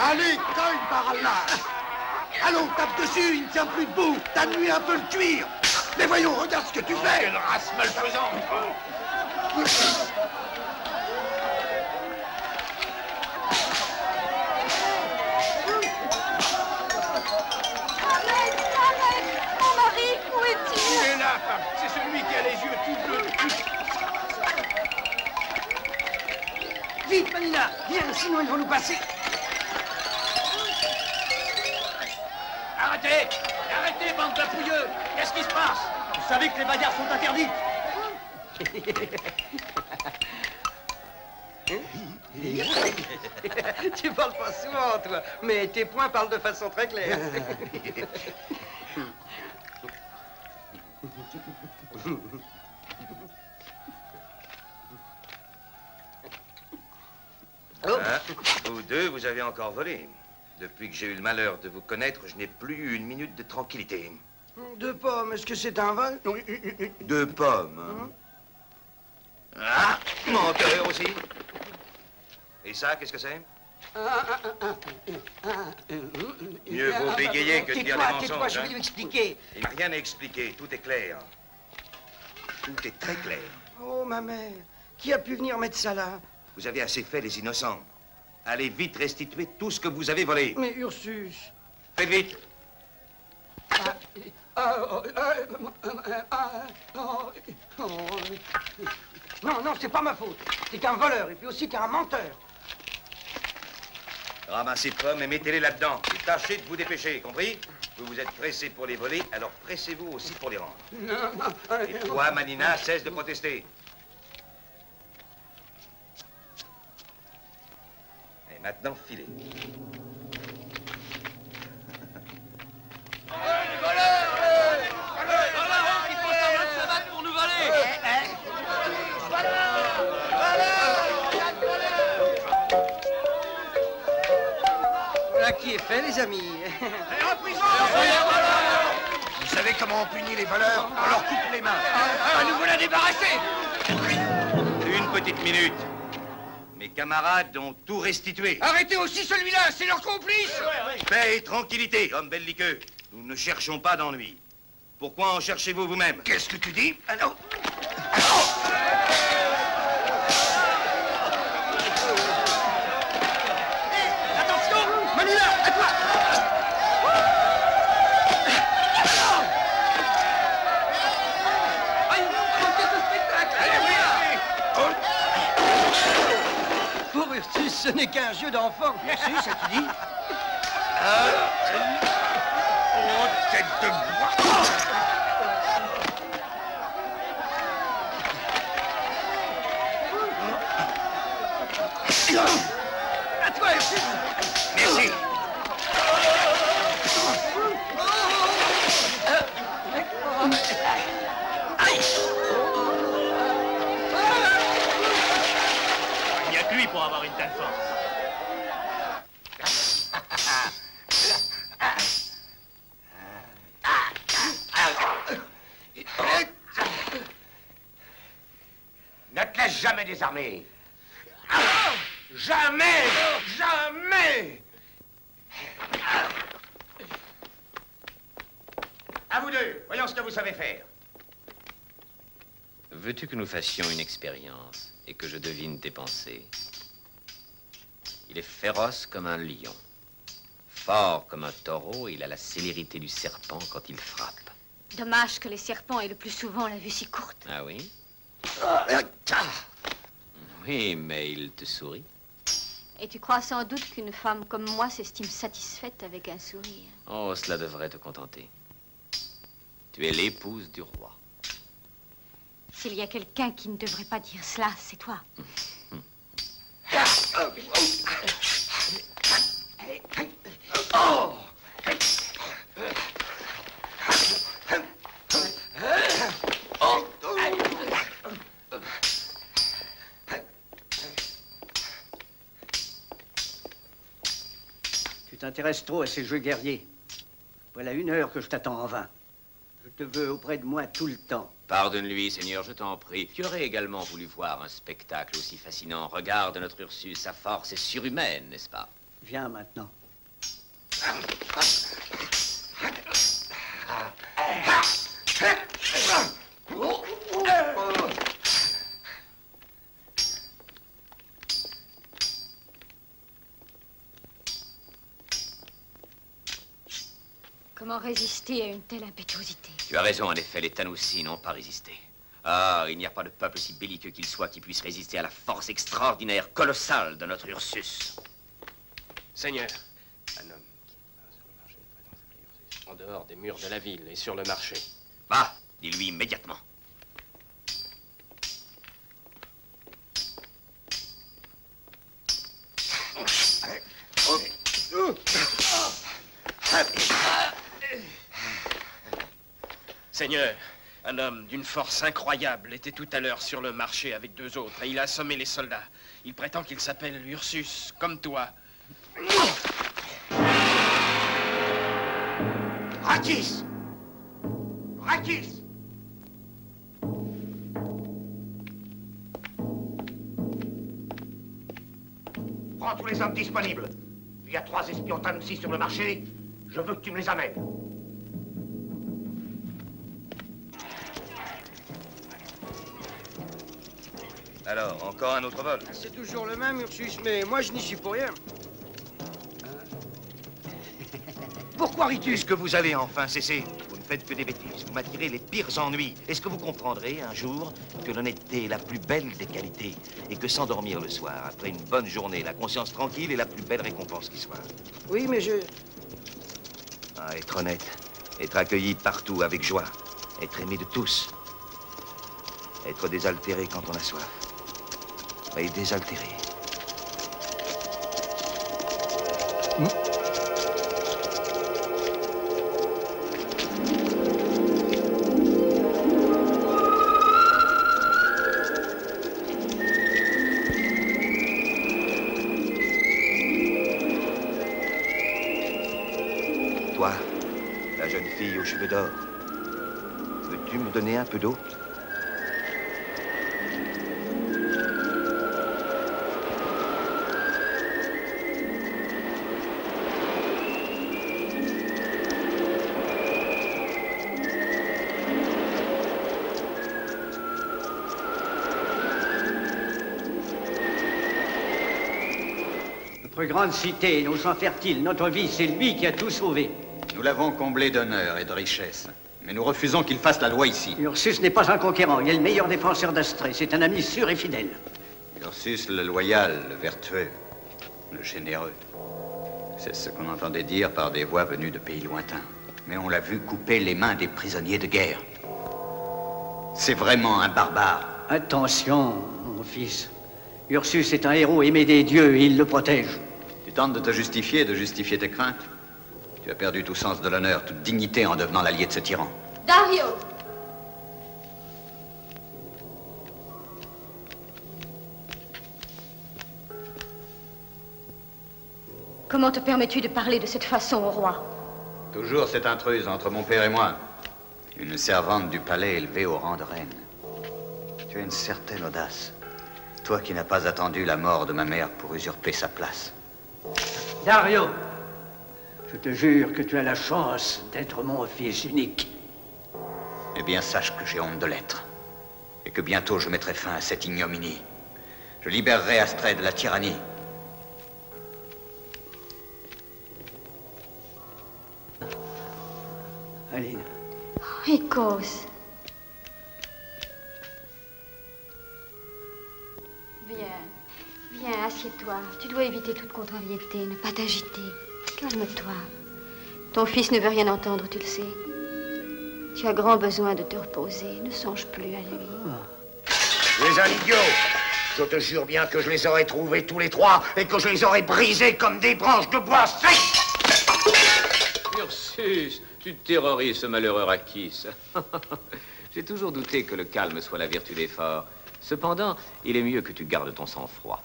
Allez, cogne par Allah! Allons, tape dessus, il ne tient plus debout! T'as-nuit un peu le cuir! Mais voyons, regarde ce que tu fais! Quelle race malfaisante! Arrête! Mon mari, où est-il? Il est là, femme! C'est celui qui a les yeux tout bleus! Vite, Manina! Viens, sinon ils vont nous passer! Arrêtez! Arrêtez, bande de fouilleux! Qu'est-ce qui se passe? Vous savez que les bagarres sont interdites! Tu parles pas souvent, toi, mais tes poings parlent de façon très claire. Ah, vous deux, vous avez encore volé. Depuis que j'ai eu le malheur de vous connaître, je n'ai plus eu une minute de tranquillité. Deux pommes, est-ce que c'est un vol? Deux pommes, hein? Ah, menteur aussi. Et ça, qu'est-ce que c'est? Mieux vaut bégayer que de dire des mensonges. Tais-toi, je vais hein. lui expliquer. Il n'y a rien à expliquer, tout est clair. Tout est très clair. Oh, ma mère, qui a pu venir mettre ça là? Vous avez assez fait les innocents. Allez vite restituer tout ce que vous avez volé. Mais Ursus... Faites vite. Non, non, c'est pas ma faute. C'est qu'un voleur et puis aussi qu'un menteur. Ramassez pommes et mettez-les là-dedans. Et tâchez de vous dépêcher, compris? Vous vous êtes pressé pour les voler, alors pressez-vous aussi pour les rendre. Et toi, Manina, cesse de protester. Et maintenant, filez. Les voleurs! Ils font semblant de se battre pour nous voler! Voilà qui est fait, les amis. Vous savez comment on punit les voleurs? On leur coupe les mains. va nous la débarrasser. Une petite minute. Mes camarades ont tout restitué. Arrêtez aussi celui-là, c'est leur complice. Paix et tranquillité, homme belliqueux. Nous ne cherchons pas d'ennui. Pourquoi en cherchez-vous vous-même? Qu'est-ce que tu dis? Ah non. Attention, Manila, à toi. Pour Ursus, ce n'est qu'un jeu d'enfant. Merci, ça te dit? Oh, tête de bois! À toi, Ursus. Merci. Il n'y a que lui pour avoir une telle force. Ne te laisse jamais désarmer. Jamais! Jamais! À vous deux, voyons ce que vous savez faire. Veux-tu que nous fassions une expérience et que je devine tes pensées? Il est féroce comme un lion, fort comme un taureau, et il a la célérité du serpent quand il frappe. Dommage que les serpents aient le plus souvent la vue si courte. Ah oui? Oui, mais il te sourit. Et tu crois sans doute qu'une femme comme moi s'estime satisfaite avec un sourire. Oh, cela devrait te contenter. Tu es l'épouse du roi. S'il y a quelqu'un qui ne devrait pas dire cela, c'est toi. Tu t'intéresses trop à ces jeux guerriers. Voilà 1 heure que je t'attends en vain. Je te veux auprès de moi tout le temps. Pardonne-lui, Seigneur, je t'en prie. Tu aurais également voulu voir un spectacle aussi fascinant. Regarde notre Ursus, sa force est surhumaine, n'est-ce pas? Viens maintenant. Comment résister à une telle impétuosité? Tu as raison, en effet, les Tanoussi n'ont pas résisté. Ah, il n'y a pas de peuple si belliqueux qu'il soit qui puisse résister à la force extraordinaire, colossale de notre Ursus. Seigneur, un homme qui va sur le marché prétend s'appeler Ursus, en dehors des murs de la ville et sur le marché. Va, dis-lui immédiatement. Seigneur, un homme d'une force incroyable était tout à l'heure sur le marché avec 2 autres et il a assommé les soldats. Il prétend qu'il s'appelle Ursus, comme toi. Rakis! Rakis! Prends tous les hommes disponibles. Il y a 3 espions Tanoussi sur le marché. Je veux que tu me les amènes. Alors, encore un autre vol? C'est toujours le même, Ursus, mais moi je n'y suis pour rien. Pourquoi ris-tu? Est-ce que vous allez enfin cesser? Vous ne faites que des bêtises. Vous m'attirez les pires ennuis. Est-ce que vous comprendrez un jour que l'honnêteté est la plus belle des qualités et que s'endormir le soir, après une bonne journée, la conscience tranquille est la plus belle récompense qui soit? Oui, mais je... Ah, être honnête, être accueilli partout avec joie, être aimé de tous, être désaltéré quand on a soif. Et désaltéré. Toi, la jeune fille aux cheveux d'or, veux-tu me donner un peu d'eau? Notre grande cité, nos champs fertiles, notre vie, c'est lui qui a tout sauvé. Nous l'avons comblé d'honneur et de richesse. Mais nous refusons qu'il fasse la loi ici. Ursus n'est pas un conquérant. Il est le meilleur défenseur d'Astrée. C'est un ami sûr et fidèle. Ursus, le loyal, le vertueux, le généreux. C'est ce qu'on entendait dire par des voix venues de pays lointains. Mais on l'a vu couper les mains des prisonniers de guerre. C'est vraiment un barbare. Attention, mon fils. Ursus est un héros aimé des dieux et il le protège. Tu tentes de te justifier, de justifier tes craintes. Tu as perdu tout sens de l'honneur, toute dignité en devenant l'allié de ce tyran. Dario! Comment te permets-tu de parler de cette façon au roi? Toujours cette intruse entre mon père et moi. Une servante du palais élevée au rang de reine. Tu as une certaine audace. Toi qui n'as pas attendu la mort de ma mère pour usurper sa place. Dario! Je te jure que tu as la chance d'être mon fils unique. Eh bien, sache que j'ai honte de l'être. Et que bientôt je mettrai fin à cette ignominie. Je libérerai Astrée de la tyrannie. Aline. Écos. Viens, assieds-toi. Tu dois éviter toute contrariété, ne pas t'agiter. Calme-toi. Ton fils ne veut rien entendre, tu le sais. Tu as grand besoin de te reposer. Ne songe plus à lui. Tu es un idiot. Je te jure bien que je les aurais trouvés tous les trois et que je les aurais brisés comme des branches de bois sec. Ursus, tu terrorises ce malheureux Rakis. J'ai toujours douté que le calme soit la vertu des forts. Cependant, il est mieux que tu gardes ton sang-froid.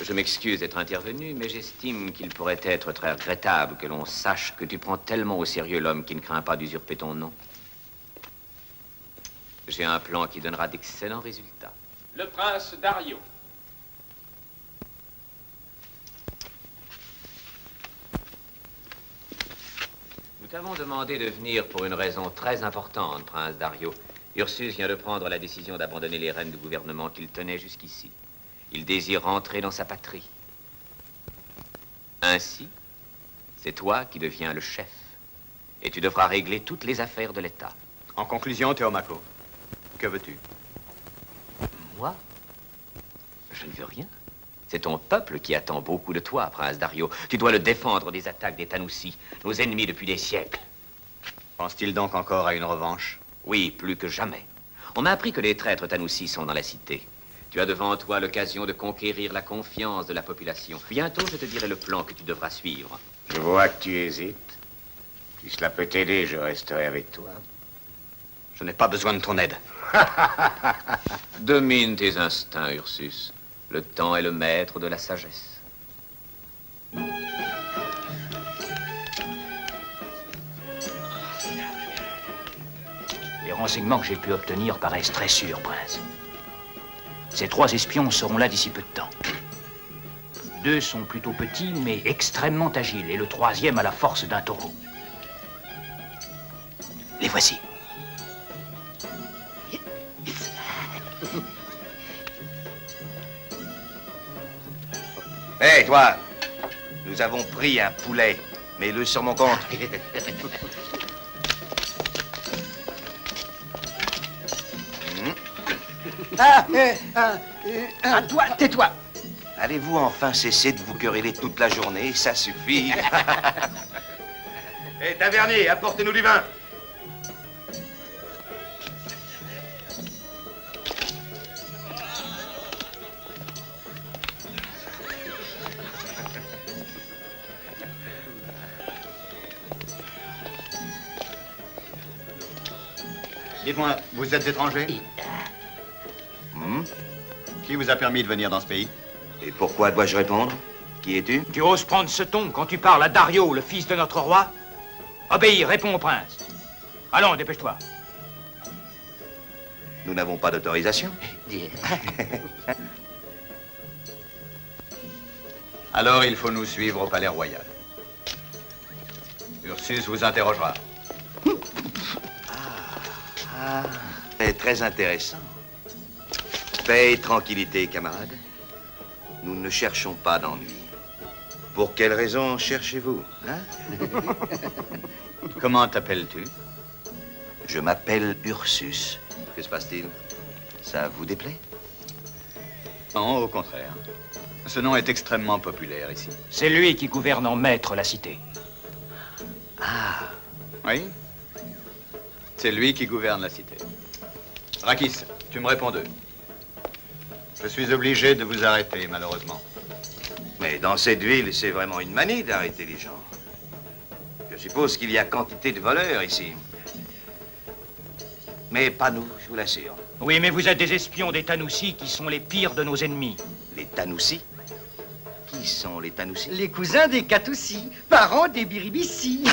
Je m'excuse d'être intervenu, mais j'estime qu'il pourrait être très regrettable que l'on sache que tu prends tellement au sérieux l'homme qui ne craint pas d'usurper ton nom. J'ai un plan qui donnera d'excellents résultats. Le prince Dario. Nous t'avons demandé de venir pour une raison très importante, prince Dario. Ursus vient de prendre la décision d'abandonner les rênes du gouvernement qu'il tenait jusqu'ici. Il désire rentrer dans sa patrie. Ainsi, c'est toi qui deviens le chef. Et tu devras régler toutes les affaires de l'État. En conclusion, Théomaco, que veux-tu? Moi? Je ne veux rien. C'est ton peuple qui attend beaucoup de toi, prince Dario. Tu dois le défendre des attaques des Tanoussi, nos ennemis depuis des siècles. Pense-t-il donc encore à une revanche? Oui, plus que jamais. On m'a appris que les traîtres Tanoussi sont dans la cité. Tu as devant toi l'occasion de conquérir la confiance de la population. Bientôt, je te dirai le plan que tu devras suivre. Je vois que tu hésites. Si cela peut t'aider, je resterai avec toi. Je n'ai pas besoin de ton aide. Domine tes instincts, Ursus. Le temps est le maître de la sagesse. Les renseignements que j'ai pu obtenir paraissent très sûrs, prince. Ces 3 espions seront là d'ici peu de temps. 2 sont plutôt petits, mais extrêmement agiles, et le 3e a la force d'un taureau. Les voici. Hé, toi, nous avons pris un poulet. Mets-le sur mon compte. Toi, tais-toi. Allez-vous enfin cesser de vous quereller toute la journée? Ça suffit. Hé, tavernier, apportez-nous du vin. Dites-moi, vous êtes étranger? Qui vous a permis de venir dans ce pays? Et pourquoi dois-je répondre? Qui es-tu? Tu oses prendre ce ton quand tu parles à Dario, le fils de notre roi? Obéis, réponds au prince. Allons, dépêche-toi. Nous n'avons pas d'autorisation. Alors il faut nous suivre au palais royal. Ursus vous interrogera. C'est très intéressant. Paix et tranquillité, camarades. nous ne cherchons pas d'ennui. Pour quelle raison cherchez-vous, hein? Comment t'appelles-tu? Je m'appelle Ursus. Que se passe-t-il? Ça vous déplaît? Non, au contraire. Ce nom est extrêmement populaire ici. C'est lui qui gouverne en maître la cité. Ah. Oui? C'est lui qui gouverne la cité. Rakis, tu me réponds d'eux. Je suis obligé de vous arrêter, malheureusement. Mais dans cette ville, c'est vraiment une manie d'arrêter les gens. Je suppose qu'il y a quantité de voleurs ici. Mais pas nous, je vous l'assure. Oui, mais vous êtes des espions des Tanoussis qui sont les pires de nos ennemis. Les Tanoussis? Qui sont les Tanoussis? Les cousins des Katoussis, parents des Biribissis.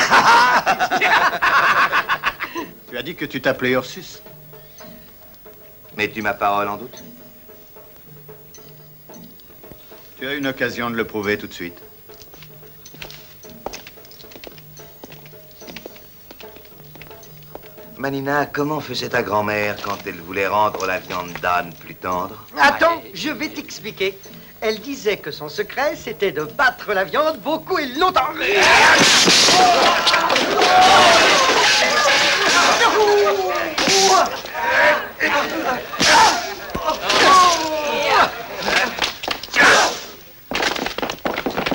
Tu as dit que tu t'appelais Ursus. Mets-tu ma parole en doute? Tu as une occasion de le prouver tout de suite. Manina, comment faisait ta grand-mère quand elle voulait rendre la viande d'âne plus tendre? Attends, je vais t'expliquer. Elle disait que son secret, c'était de battre la viande beaucoup et longtemps.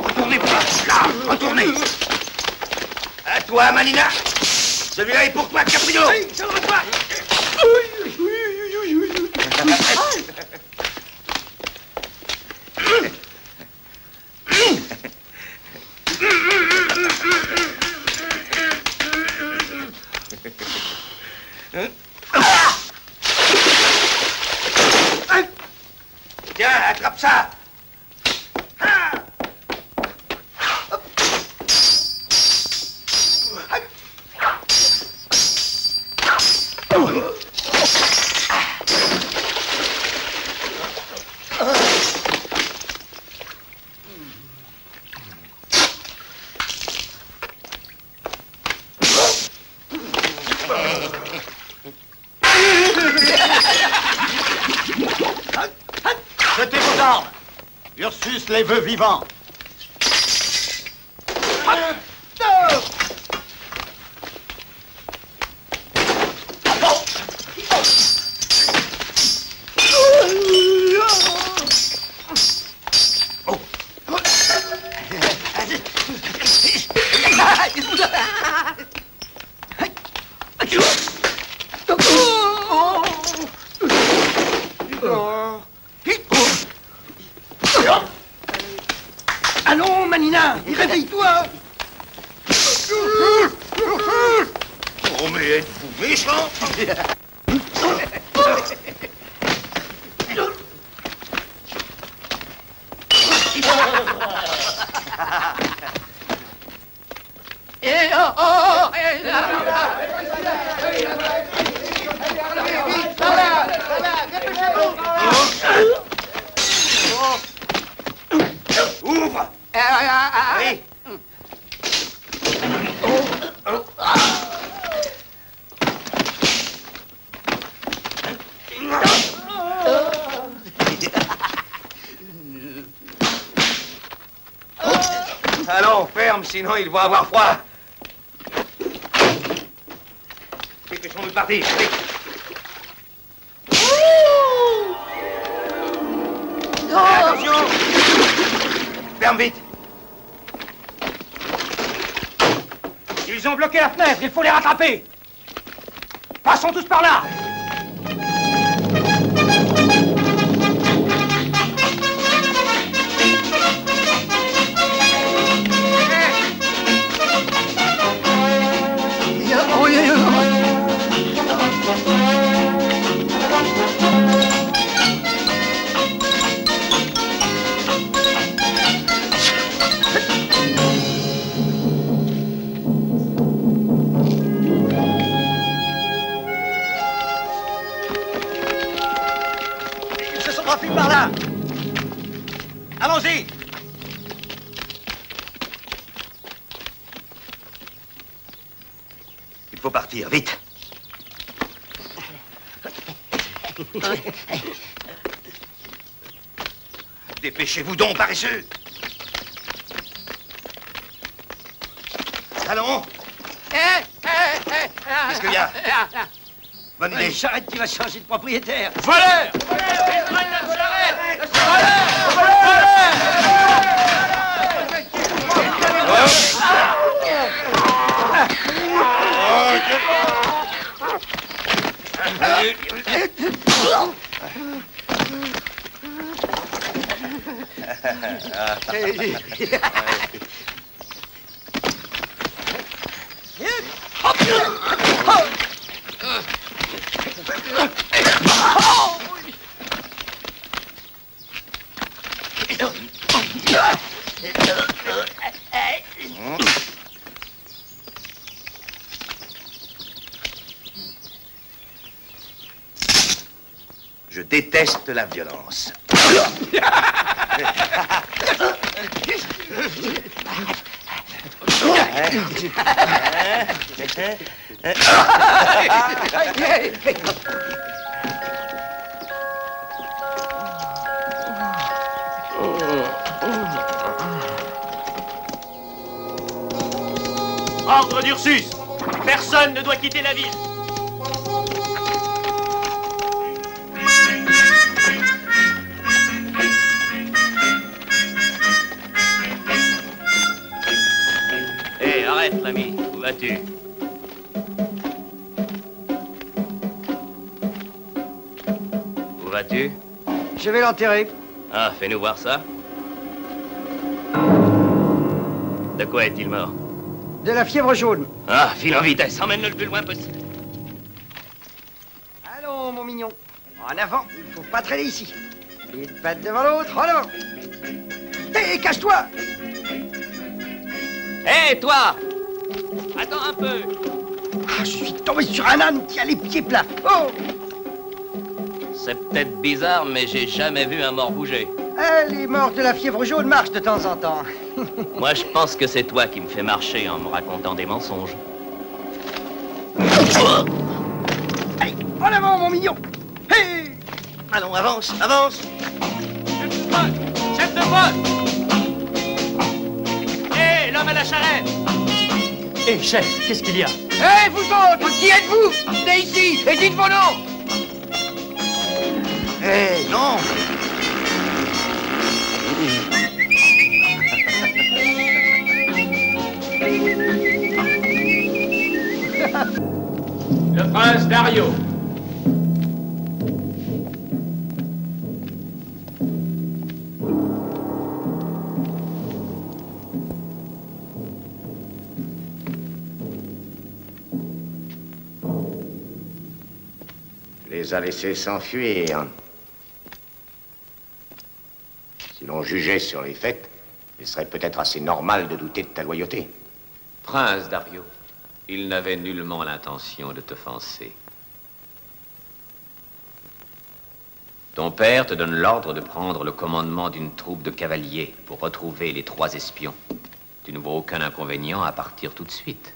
Retournez, là, retournez. À toi, Manina. Celui-là est pour toi, Caprino. Tiens, attrape ça. Jetez vos armes. Ursus les veut vivants. Allons, Manina, réveille-toi. Oh, mais êtes-vous méchant? Ouvre! Oui. Allons, ferme, sinon ils vont avoir froid. Dépêchons-nous de partir. Allez. Attention! Ferme vite! Ils ont bloqué la fenêtre, il faut les rattraper. Passons tous par là. Par là. Allons-y. Il faut partir, vite. Dépêchez-vous donc, paresseux. Allons. Qu'est-ce qu'il y a? Bonne idée. Une charrette qui va changer de propriétaire. Voleur! Je déteste la violence. Ordre d'Ursus! Personne ne doit quitter la ville! Hé, arrête, l'ami. Où vas-tu? Où vas-tu? Je vais l'enterrer. Ah, fais-nous voir ça. De quoi est-il mort? De la fièvre jaune. Ah, file en vitesse, emmène-le le plus loin possible. Allons, mon mignon. En avant, il faut pas traîner ici. Une patte devant l'autre, en avant. Hé, cache-toi! Hé, toi! Attends un peu. Ah, je suis tombé sur un âne qui a les pieds plats. Oh! C'est peut-être bizarre, mais j'ai jamais vu un mort bouger. Les morts de la fièvre jaune marchent de temps en temps. Moi, je pense que c'est toi qui me fais marcher en me racontant des mensonges. Allez, en avant, mon mignon. Hey! Allons, avance, avance. Chef de poste! Hé, l'homme à la charrette! Hé, chef, qu'est-ce qu'il y a? Hé, vous autres, qui êtes-vous? Venez ici et dites vos noms. Hé, non. Le prince Dario. Les a laissés s'enfuir. Si l'on jugeait sur les faits, il serait peut-être assez normal de douter de ta loyauté. Prince Dario, il n'avait nullement l'intention de t'offenser. Ton père te donne l'ordre de prendre le commandement d'une troupe de cavaliers pour retrouver les 3 espions. Tu ne vois aucun inconvénient à partir tout de suite.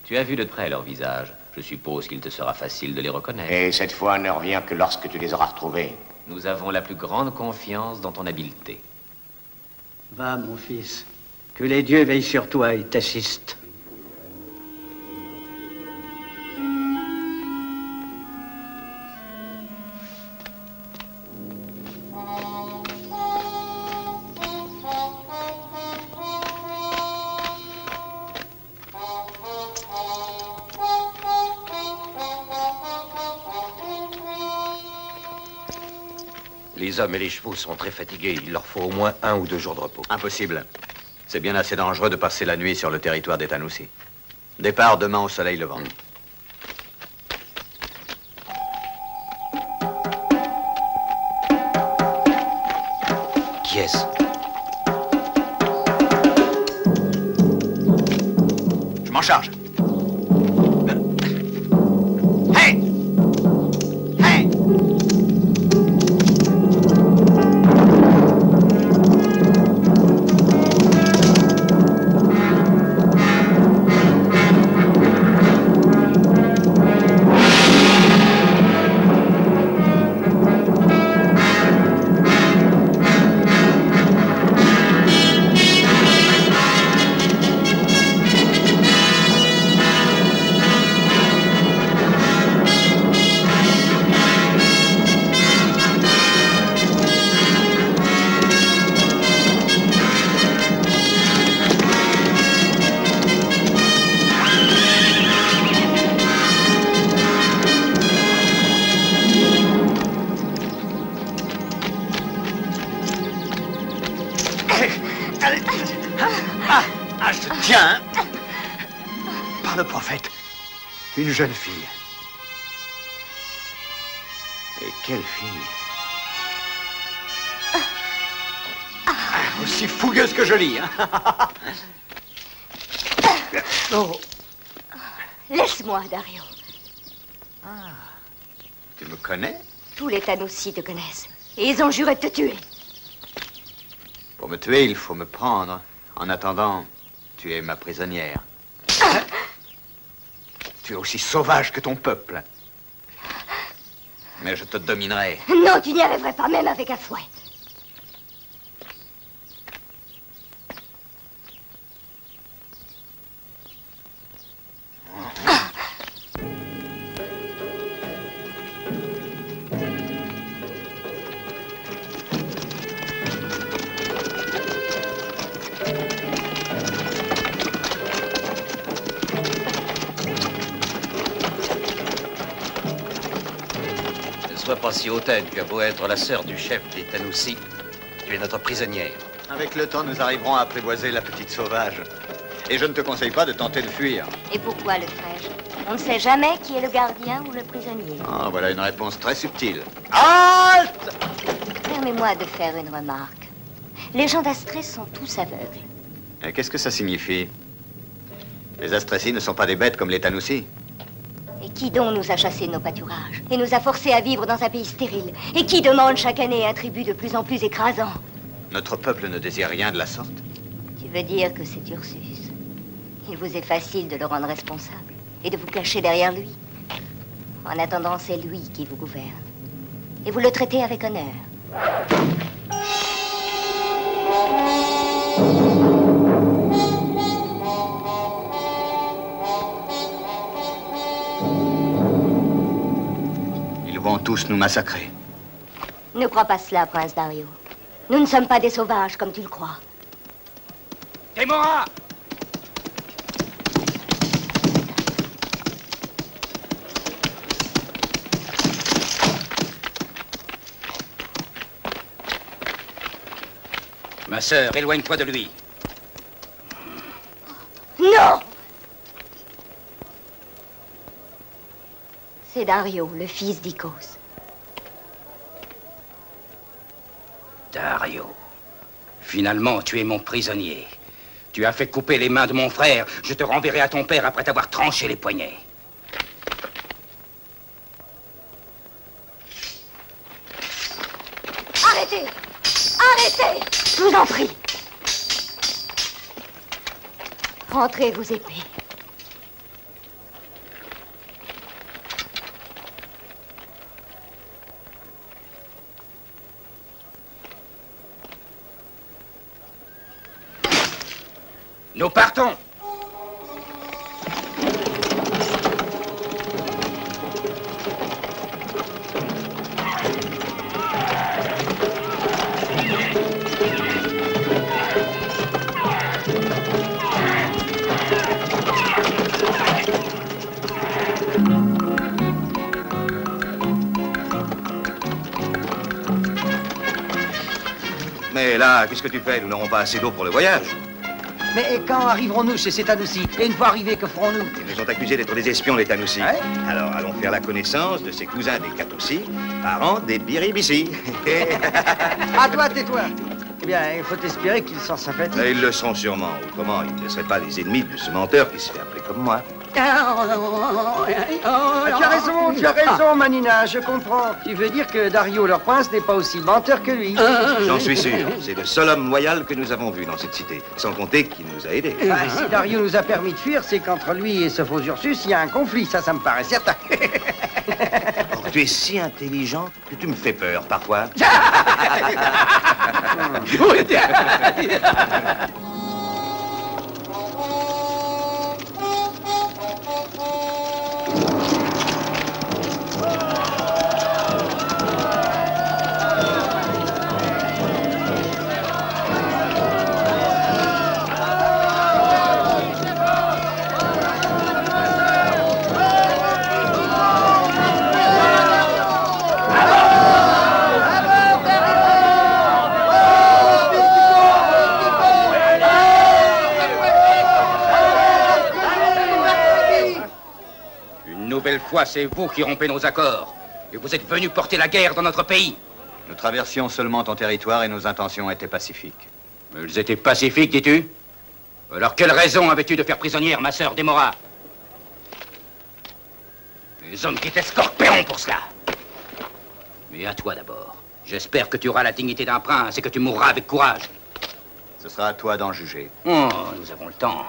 Tu as vu de près leur visage. Je suppose qu'il te sera facile de les reconnaître. Et cette fois ne revient que lorsque tu les auras retrouvés. Nous avons la plus grande confiance dans ton habileté. Va, mon fils. Que les dieux veillent sur toi et t'assistent. Les hommes et les chevaux sont très fatigués. Il leur faut au moins 1 ou 2 jours de repos. Impossible. C'est bien assez dangereux de passer la nuit sur le territoire des Tanoussi. Départ demain au soleil levant. Qui est-ce? Je m'en charge. Hey! Hey! Une jeune fille. Et quelle fille. Aussi fougueuse que jolie, hein. Oh. Laisse-moi, Dario. Ah, tu me connais? Tous les Tanoussi te connaissent. Et ils ont juré de te tuer. Pour me tuer, il faut me prendre. En attendant, tu es ma prisonnière. Tu es aussi sauvage que ton peuple. Mais je te dominerai. Non, tu n'y arriverais pas, même avec un fouet. Ne sois pas si hautaine, tu as beau être la sœur du chef des Tanoussi. Tu es notre prisonnière. Avec le temps, nous arriverons à apprivoiser la petite sauvage. Et je ne te conseille pas de tenter de fuir. Et pourquoi le ferais-je? On ne sait jamais qui est le gardien ou le prisonnier. Ah, voilà une réponse très subtile. Halte! Permets-moi de faire une remarque. Les gens d'Astrée sont tous aveugles. Et qu'est-ce que ça signifie? Les Astrécies ne sont pas des bêtes comme les Tanoussi. Et qui donc nous a chassés de nos pâturages et nous a forcés à vivre dans un pays stérile? Et qui demande chaque année un tribut de plus en plus écrasant? Notre peuple ne désire rien de la sorte. Tu veux dire que c'est Ursus? Il vous est facile de le rendre responsable et de vous cacher derrière lui. En attendant, c'est lui qui vous gouverne. Et vous le traitez avec honneur. Ils vont tous nous massacrer. Ne crois pas cela, prince Dario. Nous ne sommes pas des sauvages comme tu le crois. Témora! Ma sœur, éloigne-toi de lui. Non! C'est Dario, le fils d'Ikos. Dario, finalement, tu es mon prisonnier. Tu as fait couper les mains de mon frère. Je te renverrai à ton père après t'avoir tranché les poignets. Arrêtez! Arrêtez! Je vous en prie. Rentrez vos épées. Nous partons. Mais là, qu'est-ce que tu fais? Nous n'aurons pas assez d'eau pour le voyage. Mais quand arriverons-nous chez ces Tanoussi? Et une fois arrivés, que ferons-nous? Ils nous ont accusés d'être des espions, les Tanoussi. Ouais. Alors, allons faire la connaissance de ses cousins des Katoussi, parents des Biribissi. À toi, tais-toi. Eh bien, il faut espérer qu'ils sont sympathiques. Ils le sont sûrement. Autrement, ils ne seraient pas les ennemis de ce menteur qui se fait appeler comme moi. Tu as raison, Manina, je comprends. Tu veux dire que Dario, leur prince, n'est pas aussi menteur que lui? J'en suis sûr. C'est le seul homme loyal que nous avons vu dans cette cité. Sans compter qu'il nous a aidés. Si Dario nous a permis de fuir, c'est qu'entre lui et ce faux Ursus, il y a un conflit. Ça me paraît certain. Oh, tu es si intelligent que tu me fais peur parfois. Une nouvelle fois, c'est vous qui rompez nos accords. Et vous êtes venus porter la guerre dans notre pays. Nous traversions seulement ton territoire et nos intentions étaient pacifiques. Elles étaient pacifiques, dis-tu? Alors quelle raison avais-tu de faire prisonnière ma sœur Démora? Les hommes qui t'escorperont pour cela. Mais à toi d'abord. J'espère que tu auras la dignité d'un prince et que tu mourras avec courage. Ce sera à toi d'en juger. Oh, nous avons le temps.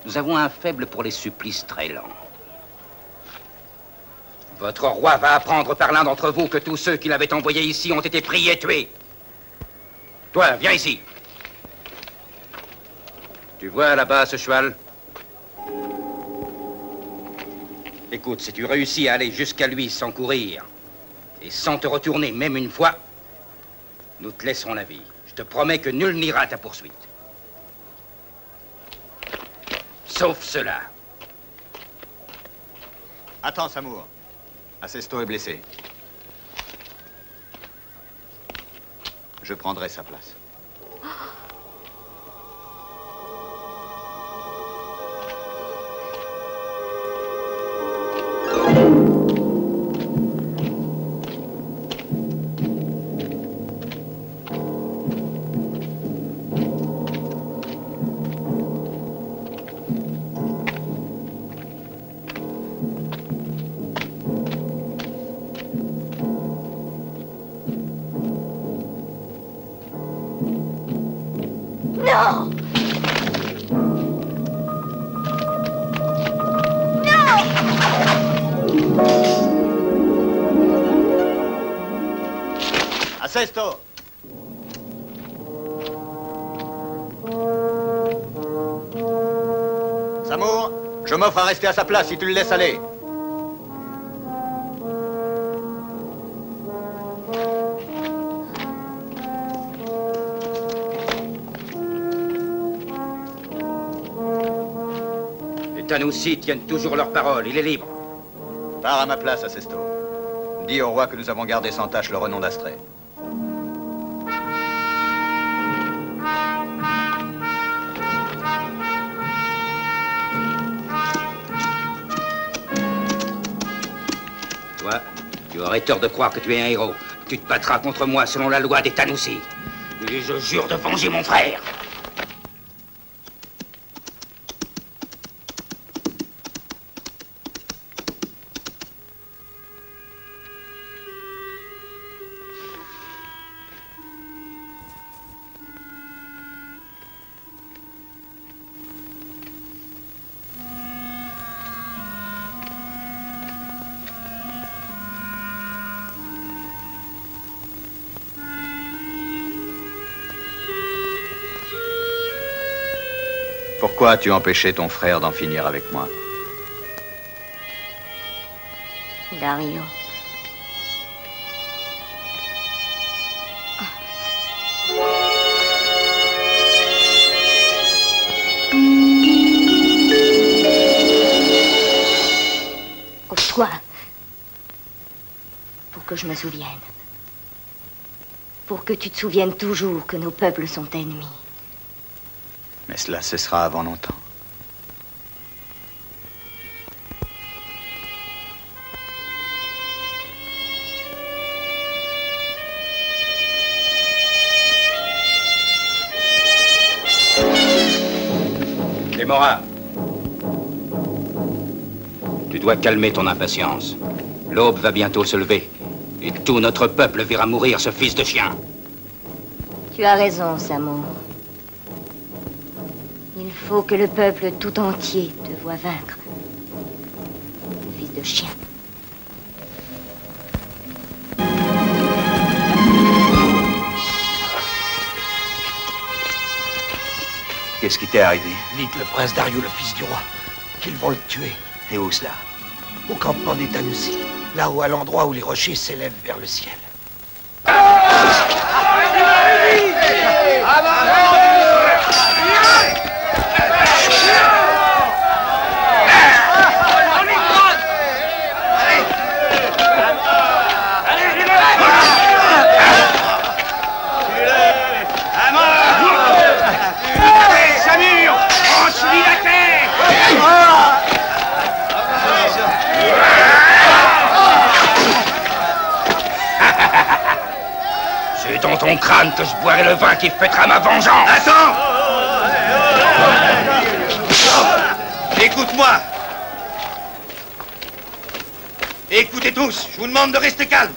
Nous avons un faible pour les supplices très lents. Votre roi va apprendre par l'un d'entre vous que tous ceux qui l'avaient envoyé ici ont été pris et tués. Toi, viens ici. Tu vois là-bas ce cheval? Écoute, si tu réussis à aller jusqu'à lui sans courir et sans te retourner même une fois, nous te laisserons la vie. Je te promets que nul n'ira à ta poursuite. Sauf cela. Attends, Samour. Acesto est blessé. Je prendrai sa place. Non! Acesto! Samour, je m'offre à rester à sa place si tu le laisses aller. Tanoussi tiennent toujours leur parole. Il est libre. Pars à ma place, Acesto. Dis au roi que nous avons gardé sans tâche le renom d'Astrée. Toi, tu aurais tort de croire que tu es un héros. Tu te battras contre moi selon la loi des Tanoussi. Et je jure de venger mon frère. Pourquoi as-tu empêché ton frère d'en finir avec moi? Dario. Oh, toi. Pour que je me souvienne. Pour que tu te souviennes toujours que nos peuples sont ennemis. Mais cela cessera avant longtemps. Démora, tu dois calmer ton impatience. L'aube va bientôt se lever. Et tout notre peuple verra mourir ce fils de chien. Tu as raison, Samo. Il faut que le peuple tout entier te voie vaincre. Fils de chien. Qu'est-ce qui t'est arrivé? Dites le prince Dario, le fils du roi, qu'ils vont le tuer. Et où cela? Au campement des Tanoussi, là-haut à l'endroit où les rochers s'élèvent vers le ciel. Samur, franchis la terre! crâne que je boirai le vin qui fêtera ma vengeance. Attends! Écoute-moi. Écoutez tous, je vous demande de rester calme.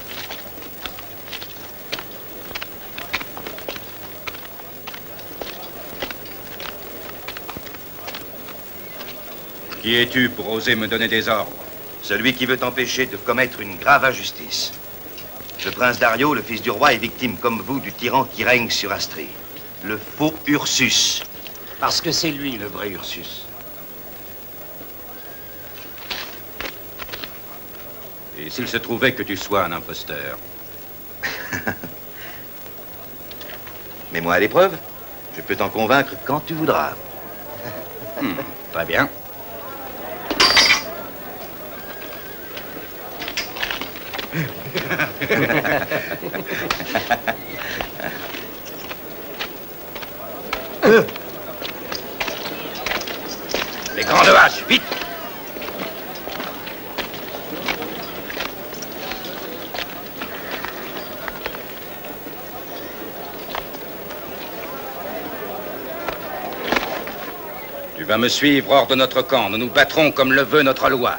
Qui es-tu pour oser me donner des ordres? Celui qui veut t'empêcher de commettre une grave injustice. Le prince Dario, le fils du roi, est victime, comme vous, du tyran qui règne sur Astrie. Le faux Ursus. Parce que c'est lui, le vrai Ursus. Et s'il se trouvait que tu sois un imposteur? Mets-moi à l'épreuve. Je peux t'en convaincre quand tu voudras. Très bien. Les grandes haches, vite! Tu vas me suivre hors de notre camp. Nous nous battrons comme le veut notre loi.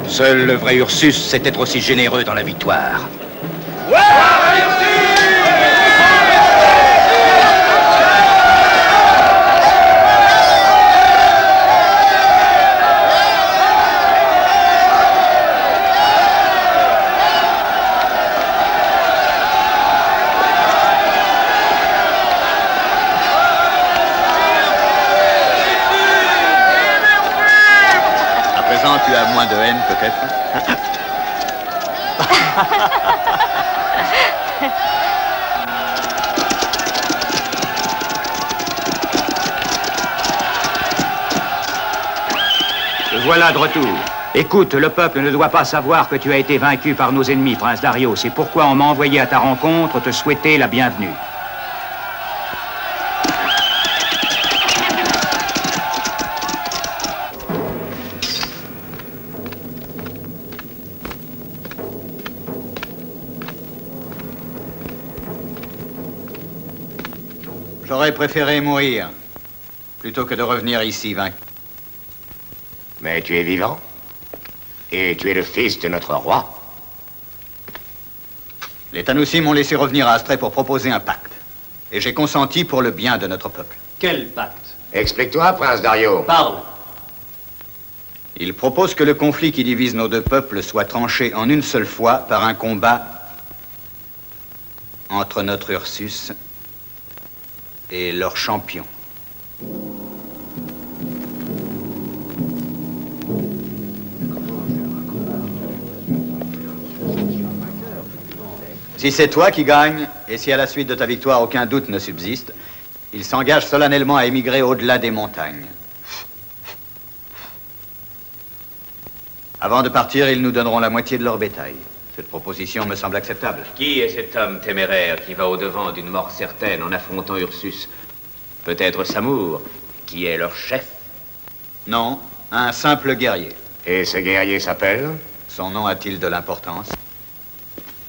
Seul le vrai Ursus sait être aussi généreux dans la victoire. Maintenant, tu as moins de haine, peut-être? Te voilà de retour. Écoute, le peuple ne doit pas savoir que tu as été vaincu par nos ennemis, Prince Dario. C'est pourquoi on m'a envoyé à ta rencontre te souhaiter la bienvenue. J'aurais préféré mourir plutôt que de revenir ici vaincu. Mais tu es vivant. Et tu es le fils de notre roi. Les Tanoussi m'ont laissé revenir à Astrée pour proposer un pacte. Et j'ai consenti pour le bien de notre peuple. Quel pacte? Explique-toi, Prince Dario. Parle. Ils proposent que le conflit qui divise nos deux peuples soit tranché en une seule fois par un combat entre notre Ursus et leur champion. Si c'est toi qui gagne, et si à la suite de ta victoire aucun doute ne subsiste, ils s'engagent solennellement à émigrer au-delà des montagnes. Avant de partir, ils nous donneront la moitié de leur bétail. Cette proposition me semble acceptable. Qui est cet homme téméraire qui va au-devant d'une mort certaine en affrontant Ursus? Peut-être Samour, qui est leur chef? Non, un simple guerrier. Et ce guerrier s'appelle? Son nom a-t-il de l'importance?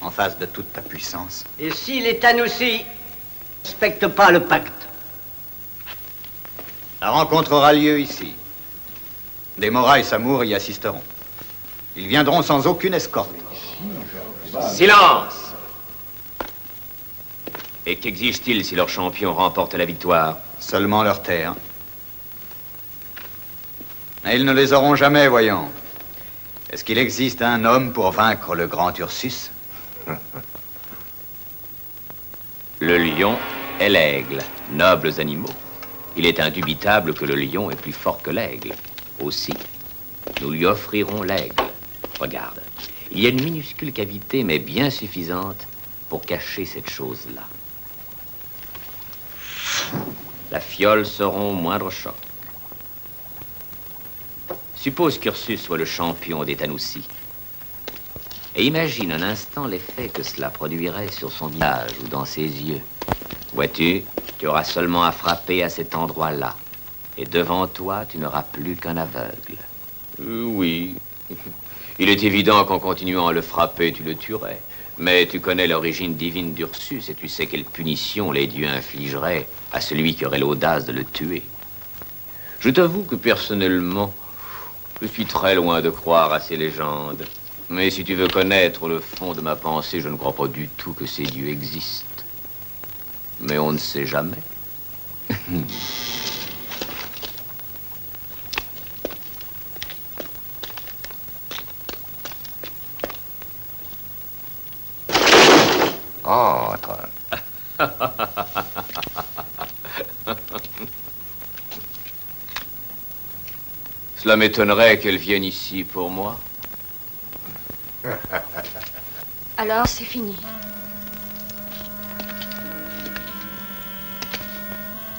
En face de toute ta puissance. Et si les Tanoussi ne respectent pas le pacte? La rencontre aura lieu ici. Démora et Samour y assisteront. Ils viendront sans aucune escorte. Silence! Et qu'exige-t-il si leur champion remporte la victoire? Seulement leur terre. Mais ils ne les auront jamais, voyons. Est-ce qu'il existe un homme pour vaincre le grand Ursus? Le lion et l'aigle, nobles animaux. Il est indubitable que le lion est plus fort que l'aigle. Aussi, nous lui offrirons l'aigle. Regarde, il y a une minuscule cavité, mais bien suffisante pour cacher cette chose-là. La fiole seront au moindre choc. Suppose qu'Ursus soit le champion des Tanoussi. Et imagine un instant l'effet que cela produirait sur son visage ou dans ses yeux. Vois-tu, tu auras seulement à frapper à cet endroit-là. Et devant toi, tu n'auras plus qu'un aveugle. Oui. Il est évident qu'en continuant à le frapper, tu le tuerais. Mais tu connais l'origine divine d'Ursus et tu sais quelle punition les dieux infligeraient à celui qui aurait l'audace de le tuer. Je t'avoue que personnellement, je suis très loin de croire à ces légendes. Mais si tu veux connaître le fond de ma pensée, je ne crois pas du tout que ces dieux existent. Mais on ne sait jamais. Entre. Cela m'étonnerait qu'elle vienne ici pour moi. Alors, c'est fini.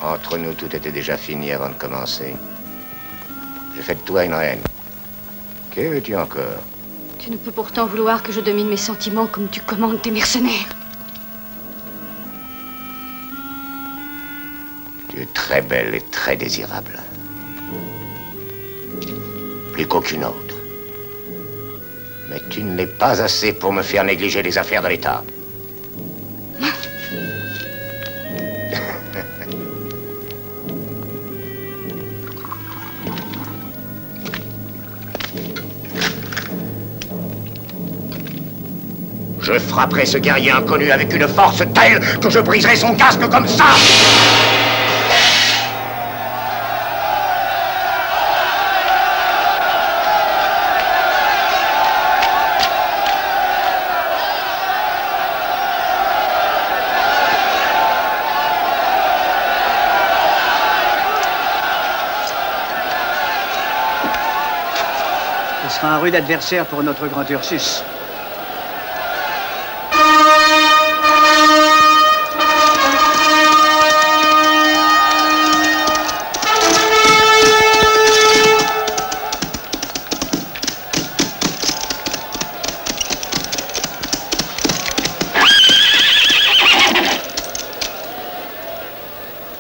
Entre nous, tout était déjà fini avant de commencer. J'ai fait de toi une reine. Que veux-tu encore? Tu ne peux pourtant vouloir que je domine mes sentiments comme tu commandes tes mercenaires. Tu es très belle et très désirable. Plus qu'aucune autre. Mais tu ne l'es pas assez pour me faire négliger les affaires de l'État. Je frapperai ce guerrier inconnu avec une force telle que je briserai son casque comme ça. sera un rude adversaire pour notre grand Ursus.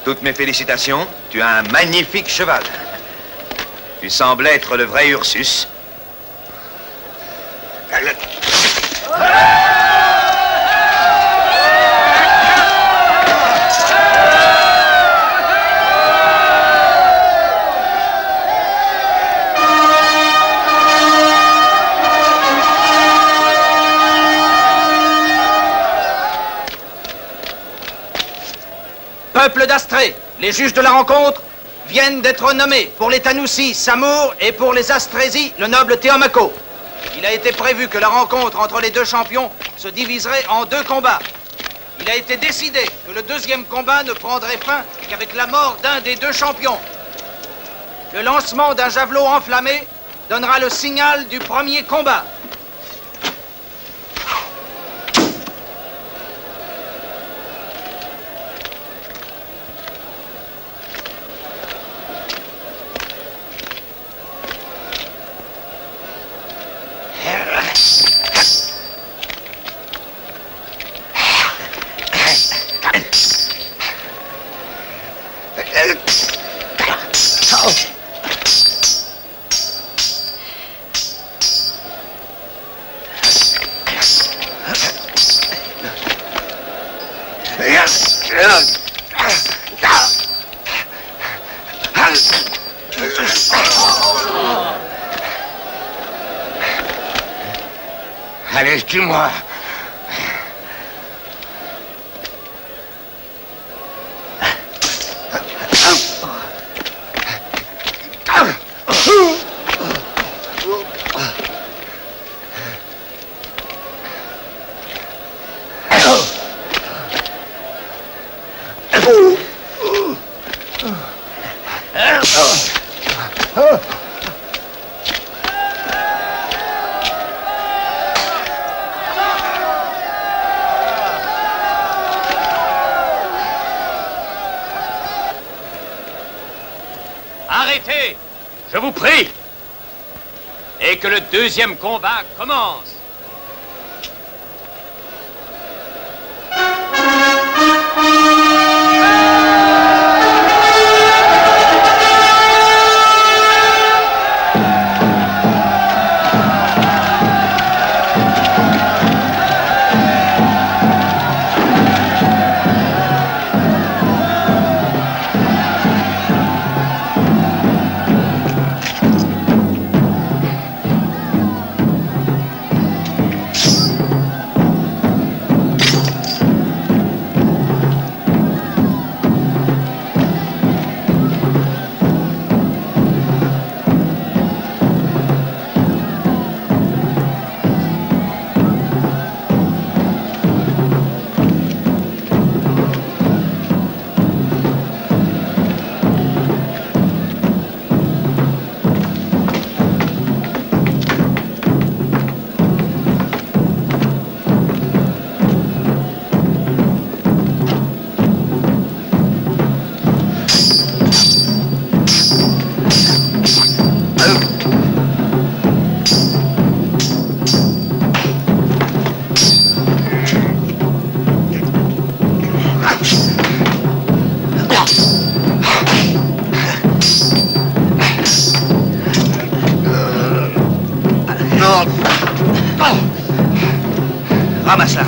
Toutes mes félicitations, tu as un magnifique cheval. Tu sembles être le vrai Ursus. Peuple d'Astrée, les juges de la rencontre viennent d'être nommés pour les Tanoussis, Samour, et pour les Astrésies, le noble Théomaco. Il a été prévu que la rencontre entre les deux champions se diviserait en 2 combats. Il a été décidé que le 2e combat ne prendrait fin qu'avec la mort d'un des 2 champions. Le lancement d'un javelot enflammé donnera le signal du 1er combat. Allez, tue-moi. Arrêtez, je vous prie, et que le 2e combat commence. Ramasse-la.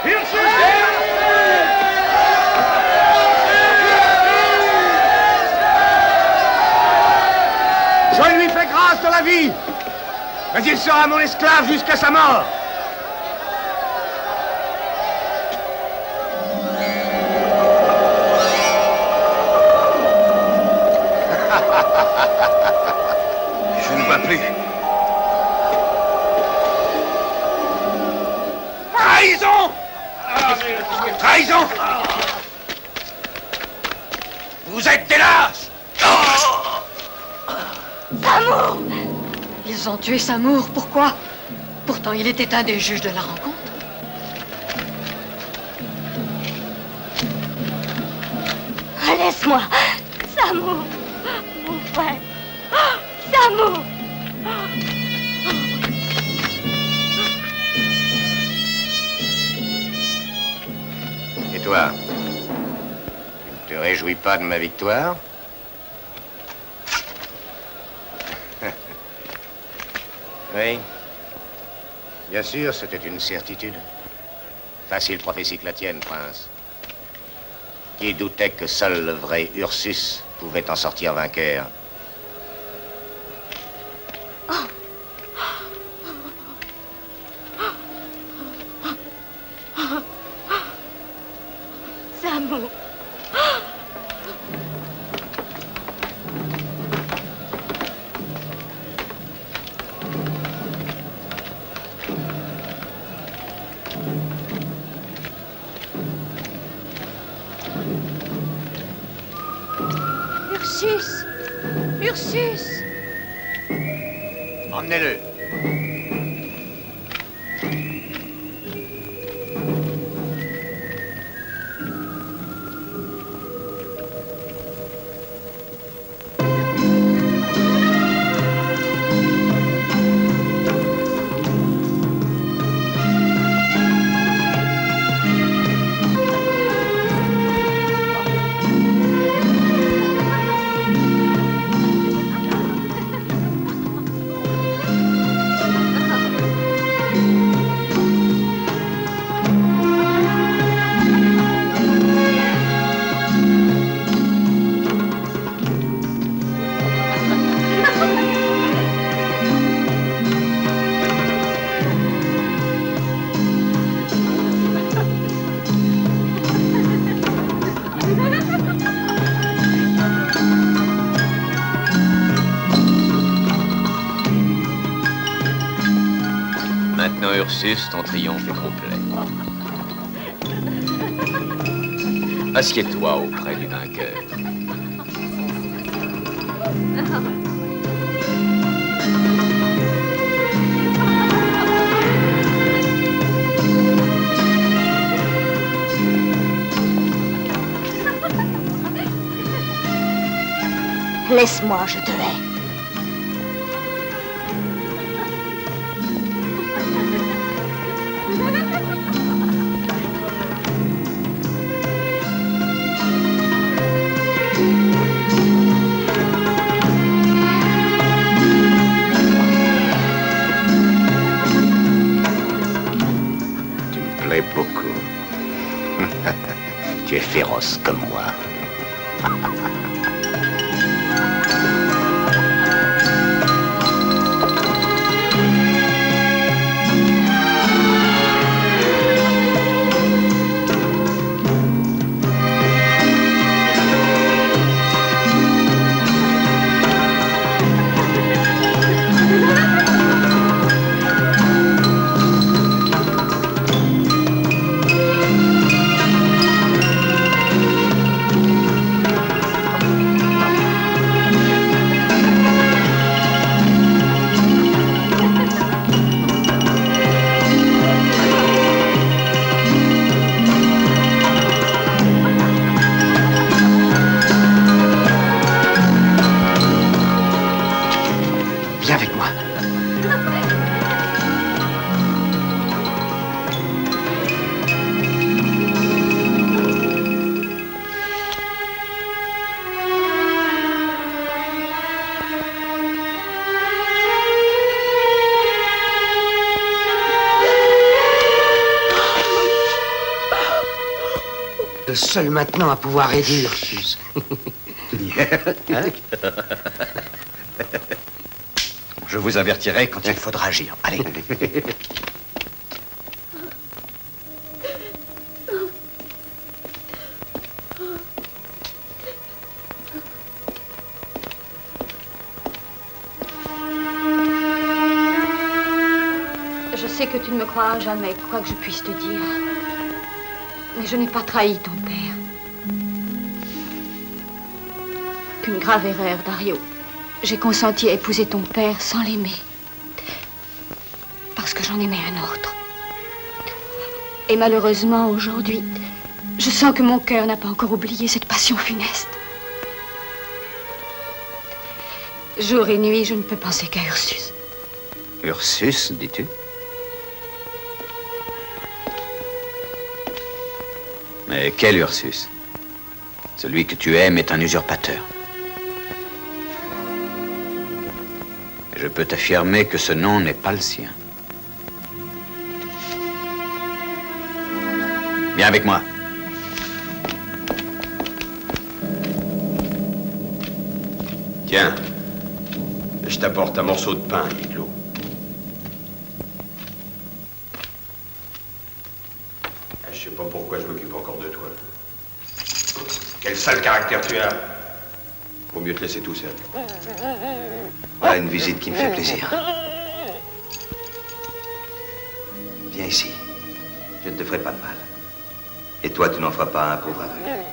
Je lui fais grâce de la vie, mais il sera mon esclave jusqu'à sa mort. Je ne vois plus. Trahison! Trahison! Vous êtes des lâches! Samour! Ils ont tué Samour, pourquoi? Pourtant, il était un des juges de la rencontre. Laisse-moi! Samour! Mon frère! Samour! Et toi? Tu ne te réjouis pas de ma victoire? Oui. Bien sûr, c'était une certitude. Facile prophétie que la tienne, prince. Qui doutait que seul le vrai Ursus pouvait en sortir vainqueur? Samour! Ursus! Ursus! Emmenez-le. Maintenant, Ursus, ton triomphe est complet. Assieds-toi auprès du vainqueur. Laisse-moi, je te hais. Beaucoup. Tu es féroce comme moi. le seul maintenant à pouvoir aider Ursus. Hein? Je vous avertirai quand il faudra agir. Allez. Je sais que tu ne me croiras jamais, quoi que je puisse te dire. Mais je n'ai pas trahi ton père. Qu'une grave erreur, Dario. J'ai consenti à épouser ton père sans l'aimer. Parce que j'en aimais un autre. Et malheureusement, aujourd'hui, je sens que mon cœur n'a pas encore oublié cette passion funeste. Jour et nuit, je ne peux penser qu'à Ursus. Ursus, dis-tu? Mais quel Ursus? Celui que tu aimes est un usurpateur. Et je peux t'affirmer que ce nom n'est pas le sien. Viens avec moi. Tiens, je t'apporte un morceau de pain et de l'eau. Je sais pas pourquoi je m'occupe encore de toi. Quel sale caractère tu as. Vaut mieux te laisser tout seul. Voilà une visite qui me fait plaisir. Viens ici. Je ne te ferai pas de mal. Et toi, tu n'en feras pas un pauvre aveugle.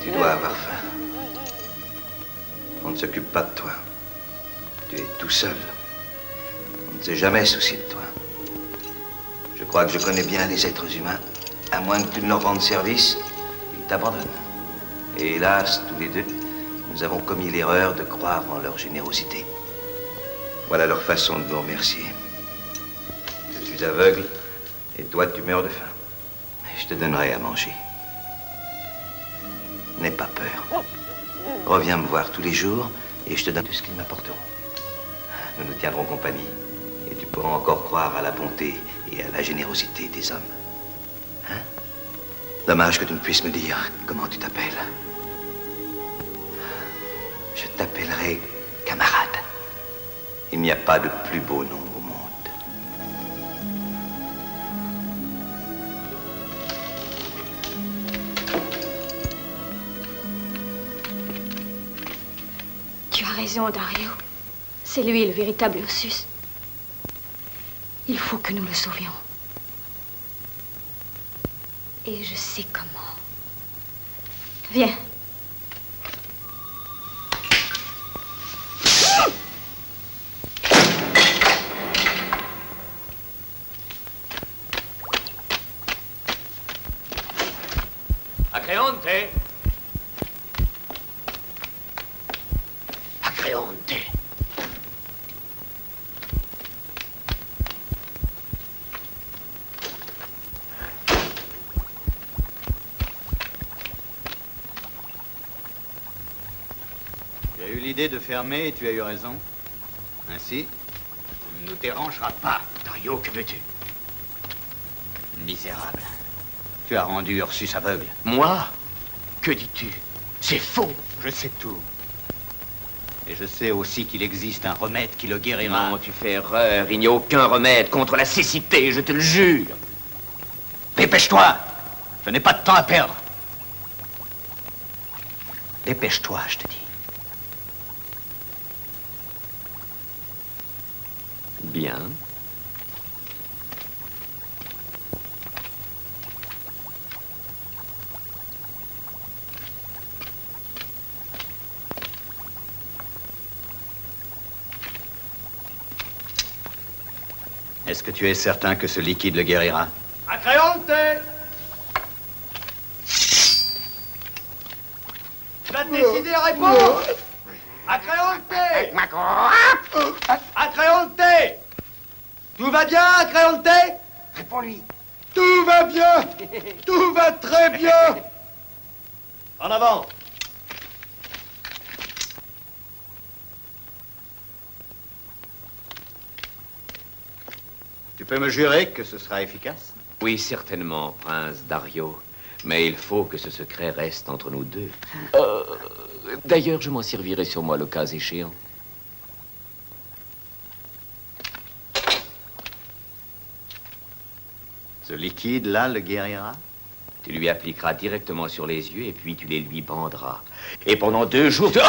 Tu dois avoir faim. On ne s'occupe pas de toi. Tu es tout seul. On ne s'est jamais soucié de toi. Je crois que je connais bien les êtres humains. À moins que tu ne leur rendes service, ils t'abandonnent. Et hélas, tous les deux, nous avons commis l'erreur de croire en leur générosité. Voilà leur façon de nous remercier. Je suis aveugle et toi, tu meurs de faim. Je te donnerai à manger. N'aie pas peur. Reviens me voir tous les jours et je te donne tout ce qu'ils m'apporteront. Nous nous tiendrons compagnie et tu pourras encore croire à la bonté et à la générosité des hommes. Hein? Dommage que tu ne puisses me dire comment tu t'appelles. Je t'appellerai camarade. Il n'y a pas de plus beau nom au monde. Tu as raison, Dario. C'est lui le véritable Ursus. Il faut que nous le sauvions. Et je sais comment. Viens. Acreonte! Acreonte! Tu as eu l'idée de fermer et tu as eu raison. Ainsi, on ne nous dérangera pas. Dario, que veux-tu? Misérable. Tu as rendu Ursus aveugle. Moi? Que dis-tu? C'est faux. Je sais tout. Et je sais aussi qu'il existe un remède qui le guérira. Non, tu fais erreur. Il n'y a aucun remède contre la cécité, je te le jure. Dépêche-toi. Je n'ai pas de temps à perdre. Dépêche-toi, je te dis. Bien. Est-ce que tu es certain que ce liquide le guérira? Acreonte! Tu vas te décider à répondre? Acreonte! Acreonte! Tout va bien, Acreonte? Réponds-lui. Tout va bien! Tout va très bien! En avant! Tu peux me jurer que ce sera efficace? Oui, certainement, prince Dario. Mais il faut que ce secret reste entre nous deux. D'ailleurs, je m'en servirai sur moi le cas échéant. Ce liquide-là le guérira? Tu lui appliqueras directement sur les yeux et puis tu les lui banderas. Et pendant 2 jours, tu...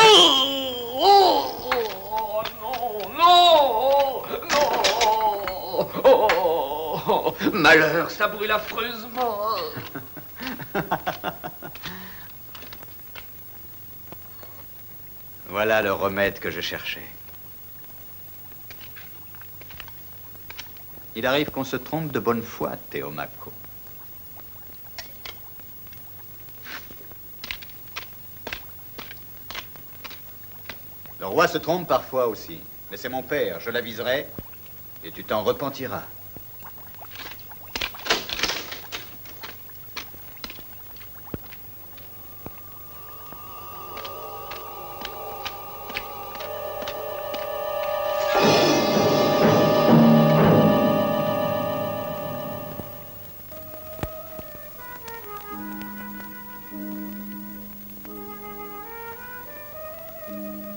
Malheur, ça brûle affreusement. Voilà le remède que je cherchais. Il arrive qu'on se trompe de bonne foi, Théomaco. Le roi se trompe parfois aussi. Mais c'est mon père, je l'aviserai et tu t'en repentiras.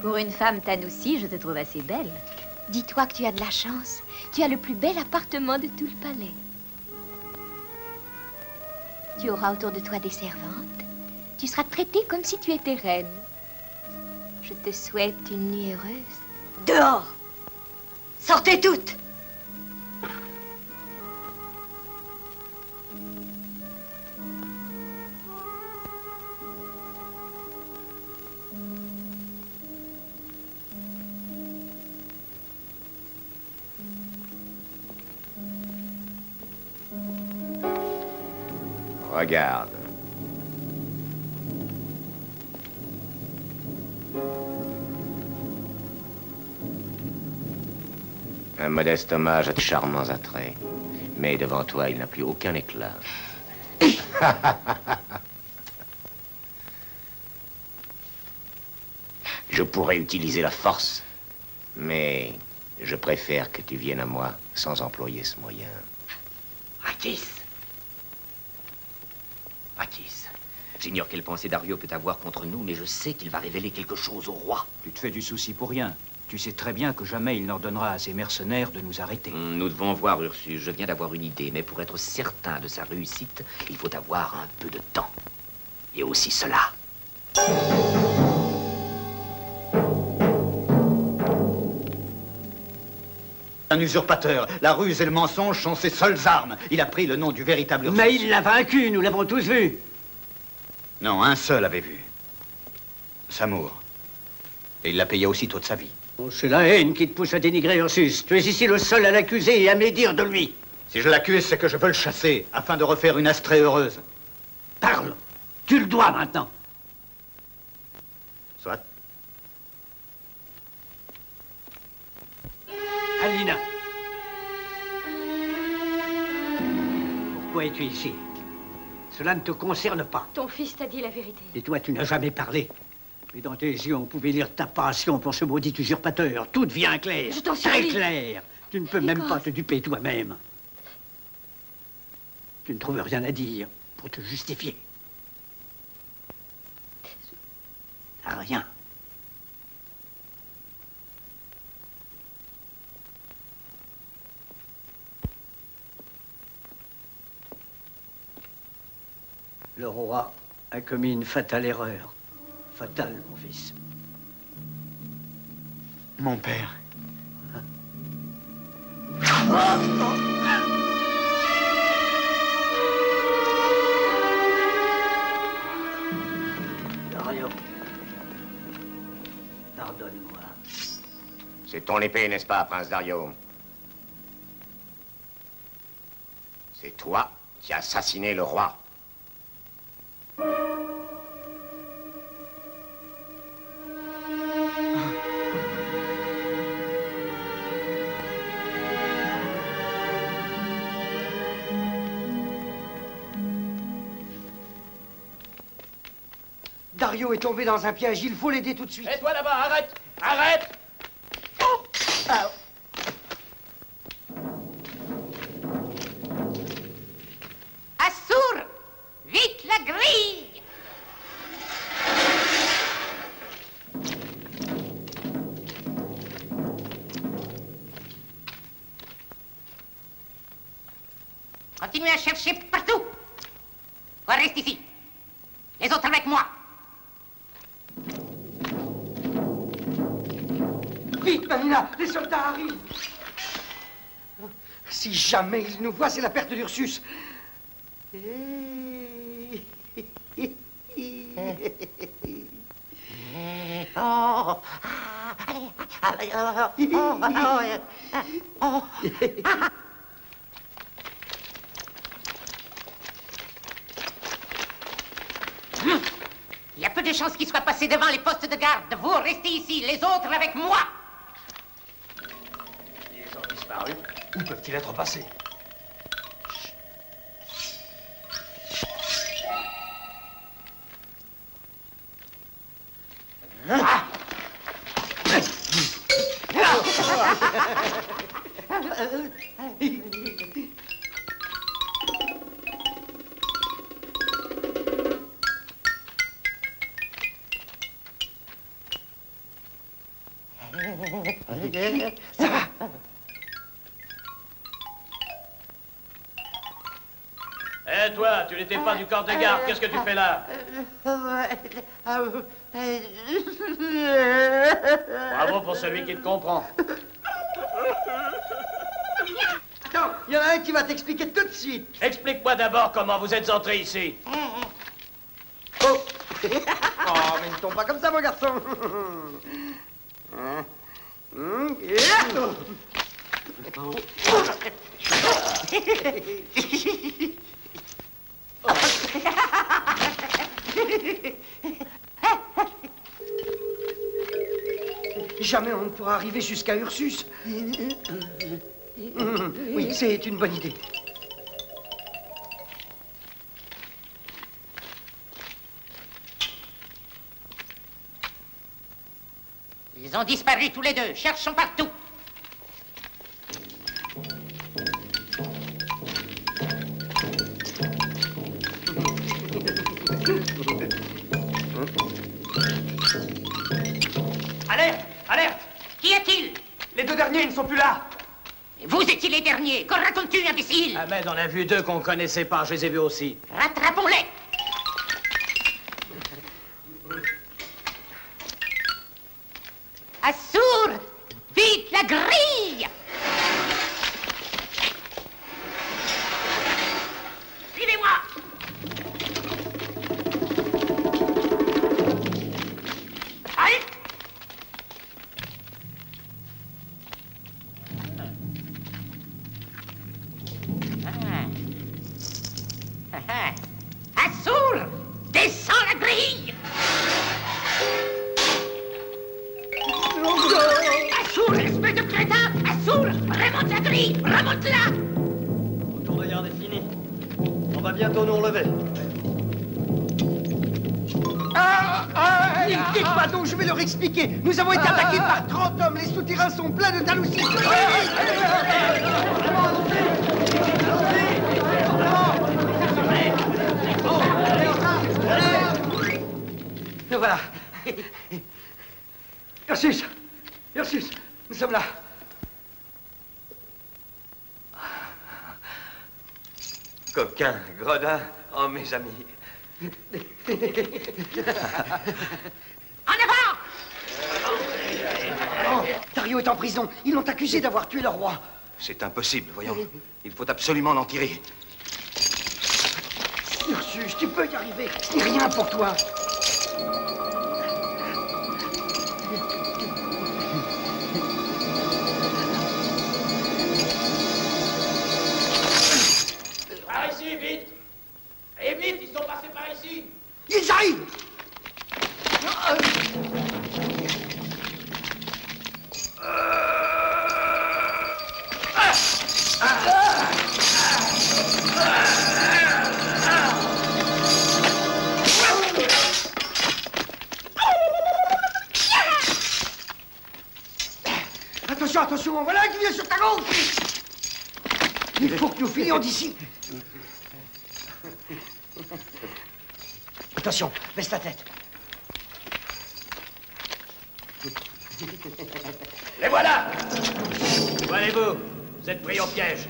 Pour une femme Tanoussi, je te trouve assez belle. Dis-toi que tu as de la chance. Tu as le plus bel appartement de tout le palais. Tu auras autour de toi des servantes. Tu seras traitée comme si tu étais reine. Je te souhaite une nuit heureuse. Dehors! Sortez toutes! Regarde. Un modeste hommage à tes charmants attraits. Mais devant toi, il n'a plus aucun éclat. Je pourrais utiliser la force, mais je préfère que tu viennes à moi sans employer ce moyen. Akis. J'ignore quelle pensée Dario peut avoir contre nous, mais je sais qu'il va révéler quelque chose au roi. Tu te fais du souci pour rien. Tu sais très bien que jamais il n'ordonnera à ses mercenaires de nous arrêter. Nous devons voir, Ursus. Je viens d'avoir une idée, mais pour être certain de sa réussite, il faut avoir un peu de temps. Et aussi cela. Un usurpateur. La ruse et le mensonge sont ses seules armes. Il a pris le nom du véritable Ursus. Mais il l'a vaincu, nous l'avons tous vu. Non, un seul avait vu. Samour. Et il l'a payé aussitôt de sa vie. Oh, c'est la haine qui te pousse à dénigrer Ursus. Tu es ici le seul à l'accuser et à médire de lui. Si je l'accuse, c'est que je veux le chasser, afin de refaire une Astrée heureuse. Parle. Tu le dois maintenant. Soit. Alina. Pourquoi es-tu ici? Cela ne te concerne pas. Ton fils t'a dit la vérité. Et toi, tu n'as jamais parlé. Mais dans tes yeux, on pouvait lire ta passion pour ce maudit usurpateur. Tout devient clair. Je t'en Très supplie. clair. Tu ne peux même pas te duper toi-même. Tu ne trouves rien à dire pour te justifier. Rien. Le roi a commis une fatale erreur. Fatale, mon fils. Mon père. Dario. Pardonne-moi. C'est ton épée, n'est-ce pas, prince Dario? C'est toi qui as assassiné le roi. Dario est tombé dans un piège, il faut l'aider tout de suite. Et toi là-bas, arrête! Arrête! Continuez à chercher partout. Toi, reste ici. Les autres avec moi. Vite, Manina, les soldats arrivent. Si jamais ils nous voient, c'est la perte d'Ursus. Il y a peu de chances qu'ils soient passés devant les postes de garde. Vous restez ici, les autres avec moi. Ils ont disparu. Où peuvent-ils être passés? Ça va. Eh, toi, tu n'étais pas du corps de garde. Qu'est-ce que tu fais là? Bravo pour celui qui te comprend. Attends, il y en a un qui va t'expliquer tout de suite. Explique-moi d'abord comment vous êtes entré ici. Oh. Oh, mais ne tombe pas comme ça, mon garçon. Jamais on ne pourra arriver jusqu'à Ursus. Oui, c'est une bonne idée. Ils ont disparu tous les deux. Cherchons partout. Alerte! Alerte! Qu'y a-t-il? Les deux derniers ne sont plus là. Vous étiez les derniers. Qu'en racontes-tu, imbécile? Ah, mais on a vu deux qu'on connaissait pas. Je les ai vus aussi. Rattrapons-les. Assour! Vite la grille! Suivez-moi! Allez! Assour! Descends la grille! Assour, espèce de crétin! Assour! Remonte la grille! Remonte-la! Le tour de garde est fini. On va bientôt nous relever. N'hésitez pas donc, je vais leur expliquer. Nous avons été attaqués par 30 hommes. Les souterrains sont pleins de Tanoussis. Nous voilà. Ursus! Ursus! Nous sommes là. Coquin, gredin, oh mes amis. En avant! Oh, Dario est en prison. Ils l'ont accusé d'avoir tué le roi. C'est impossible, voyons. Il faut absolument l'en tirer. Ursus, tu peux y arriver. Ce n'est rien pour toi. Par ici, vite! Et vite, ils sont passés par ici! Ils arrivent! Attention, attention, voilà un qui vient sur ta gauche! Il faut que nous filions d'ici. Attention, baisse ta tête. Les voilà! Où allez-vous? Vous êtes pris au piège.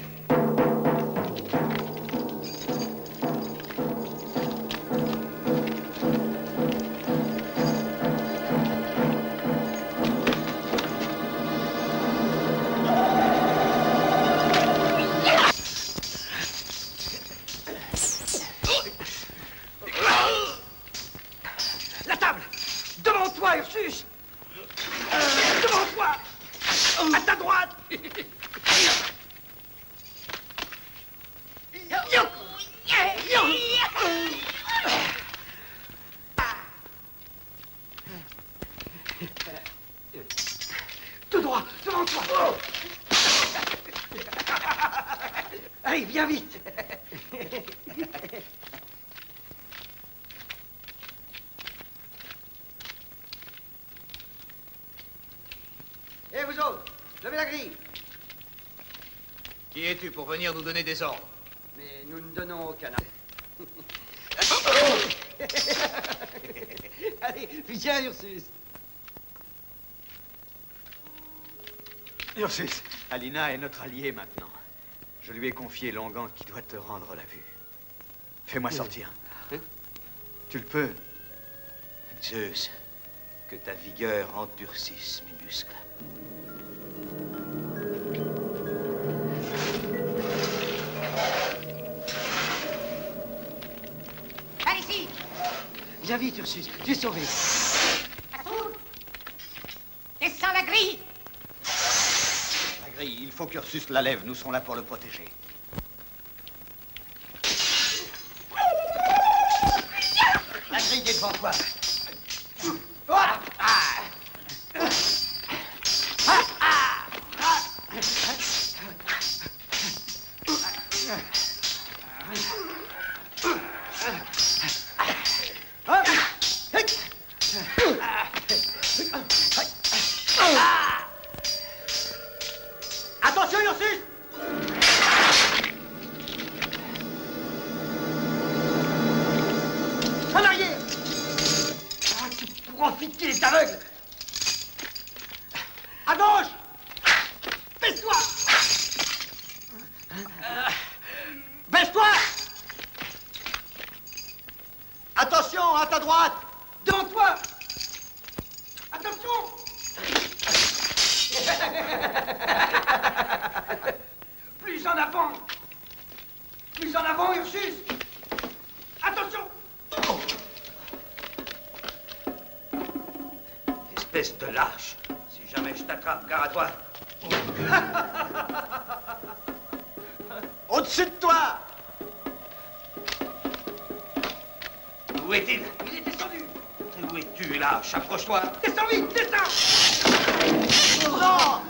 viens vite. Et vous autres, levez la grille. Qui es-tu pour venir nous donner des ordres? Mais nous ne donnons aucun ordre. Allez, viens, Ursus. Ursus, Alina est notre alliée maintenant. Je lui ai confié l'onguent qui doit te rendre la vue. Fais-moi sortir. Tu le peux. Zeus, que ta vigueur endurcisse mes muscles. Par ici. Viens vite, Ursus, tu es sauvé. Assoud. Descends la grille. La grille, il faut qu'Ursus la lève. Nous serons là pour le protéger. La grille est devant toi. Attention, Ursus! En arrière! Ah, tu profites qu'il est aveugle! À gauche! Baisse-toi! Baisse-toi! Attention, à ta droite! Devant toi! Attention! Plus en avant! Plus en avant, Ursus! Attention! Espèce de lâche. Si jamais je t'attrape, gare à toi. Au-dessus de toi! Où est-il? Il est descendu! Où es-tu, lâche? Approche-toi. Descends vite, descends! Non!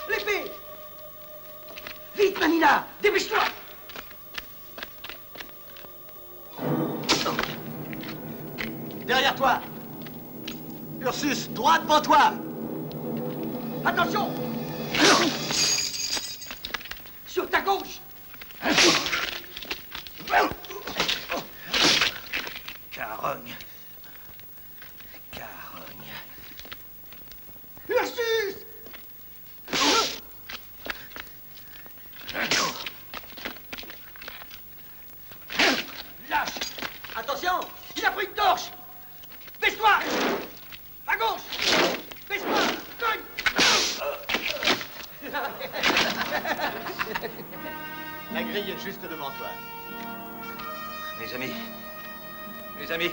L'épée! Vite, Manila! Dépêche-toi! Derrière toi! Ursus, droit devant toi! Attention! Sur ta gauche! Carogne. Carogne. Ursus! Lâche! Attention! Il a pris une torche! Baisse-toi! À gauche! Baisse-toi! Cogne! La grille est juste devant toi. Mes amis. Mes amis.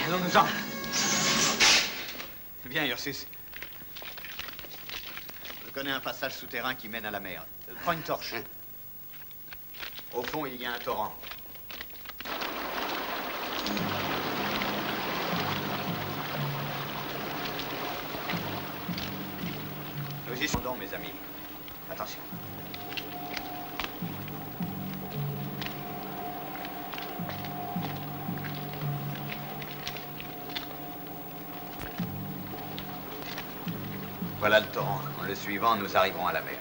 Allons-nous-en. Viens, Ursus. Je connais un passage souterrain qui mène à la mer. Prends une torche. Au fond, il y a un torrent. Nous y sommes donc, mes amis. Attention. Voilà le torrent. En le suivant, nous arriverons à la mer.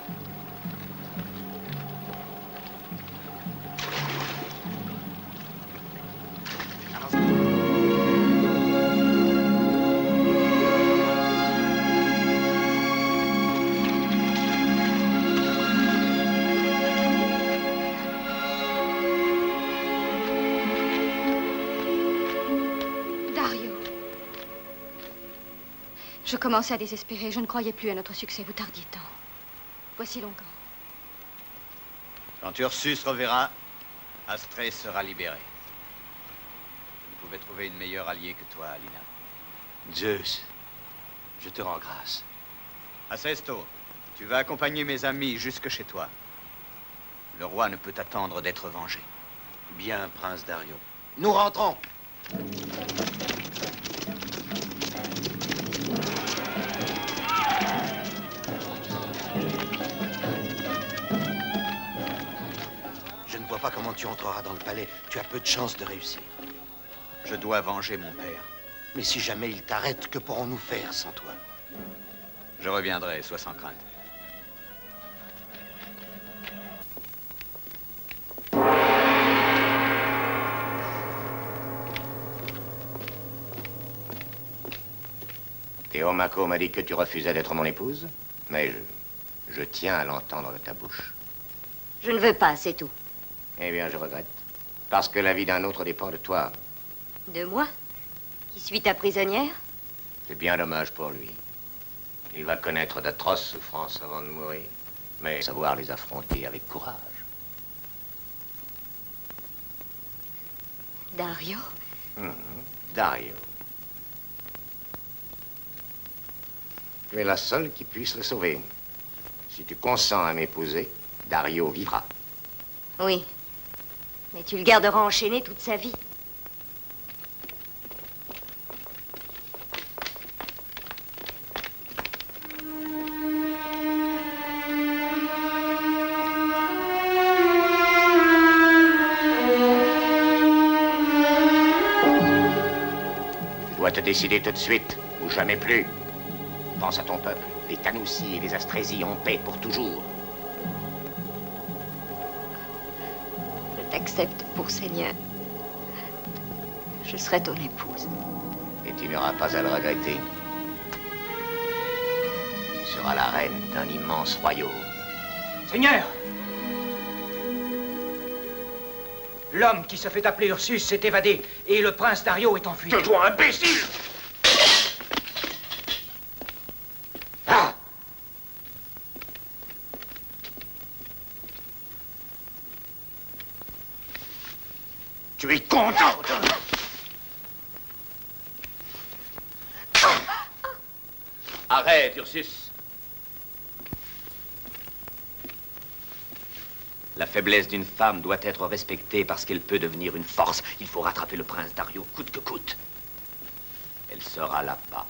Je commençais à désespérer. Je ne croyais plus à notre succès. Vous tardiez tant. Voici l'oncle. Quand Ursus reverra, Astrée sera libérée. Vous pouvez trouver une meilleure alliée que toi, Alina. Zeus, je te rends grâce. Acesto, tu vas accompagner mes amis jusque chez toi. Le roi ne peut attendre d'être vengé. Bien, prince Dario. Nous rentrons. Je ne vois pas comment tu entreras dans le palais. Tu as peu de chances de réussir. Je dois venger mon père. Mais si jamais il t'arrête, que pourrons-nous faire sans toi? Je reviendrai, sois sans crainte. Théomaco m'a dit que tu refusais d'être mon épouse, mais je tiens à l'entendre de ta bouche. Je ne veux pas, c'est tout. Eh bien, je regrette. Parce que la vie d'un autre dépend de toi. De moi? Qui suis ta prisonnière? C'est bien dommage pour lui. Il va connaître d'atroces souffrances avant de mourir, mais savoir les affronter avec courage. Dario? Dario. Tu es la seule qui puisse le sauver. Si tu consens à m'épouser, Dario vivra. Oui. Mais tu le garderas enchaîné toute sa vie. Tu dois te décider tout de suite, ou jamais plus. Pense à ton peuple. Les Tanoussi et les Astrési ont paix pour toujours. Je t'accepte pour seigneur. Je serai ton épouse. Et tu n'auras pas à le regretter. Tu seras la reine d'un immense royaume. Seigneur! L'homme qui se fait appeler Ursus s'est évadé et le prince Dario est en fuite. Tais-toi, imbécile! Tu es content! Arrête, Ursus. La faiblesse d'une femme doit être respectée parce qu'elle peut devenir une force. Il faut rattraper le prince Dario, coûte que coûte. Elle sera là-bas.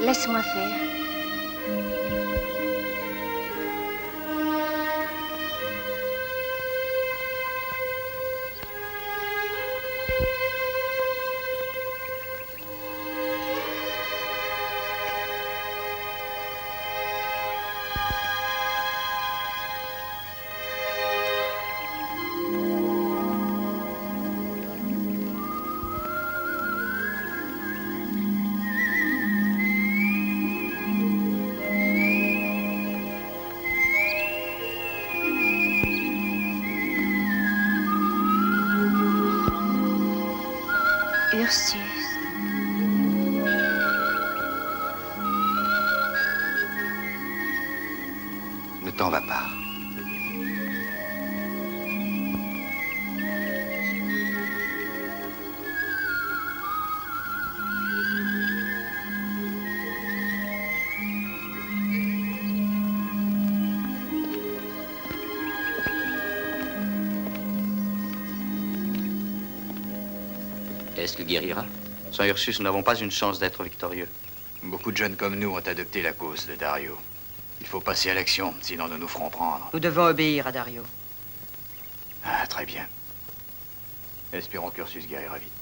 Laisse-moi faire. Ursus. Ne t'en va pas. Est-ce que guérira? Sans Ursus, nous n'avons pas une chance d'être victorieux. Beaucoup de jeunes comme nous ont adopté la cause de Dario. Il faut passer à l'action, sinon nous nous ferons prendre. Nous devons obéir à Dario. Ah, très bien. Espérons qu'Ursus guérira vite.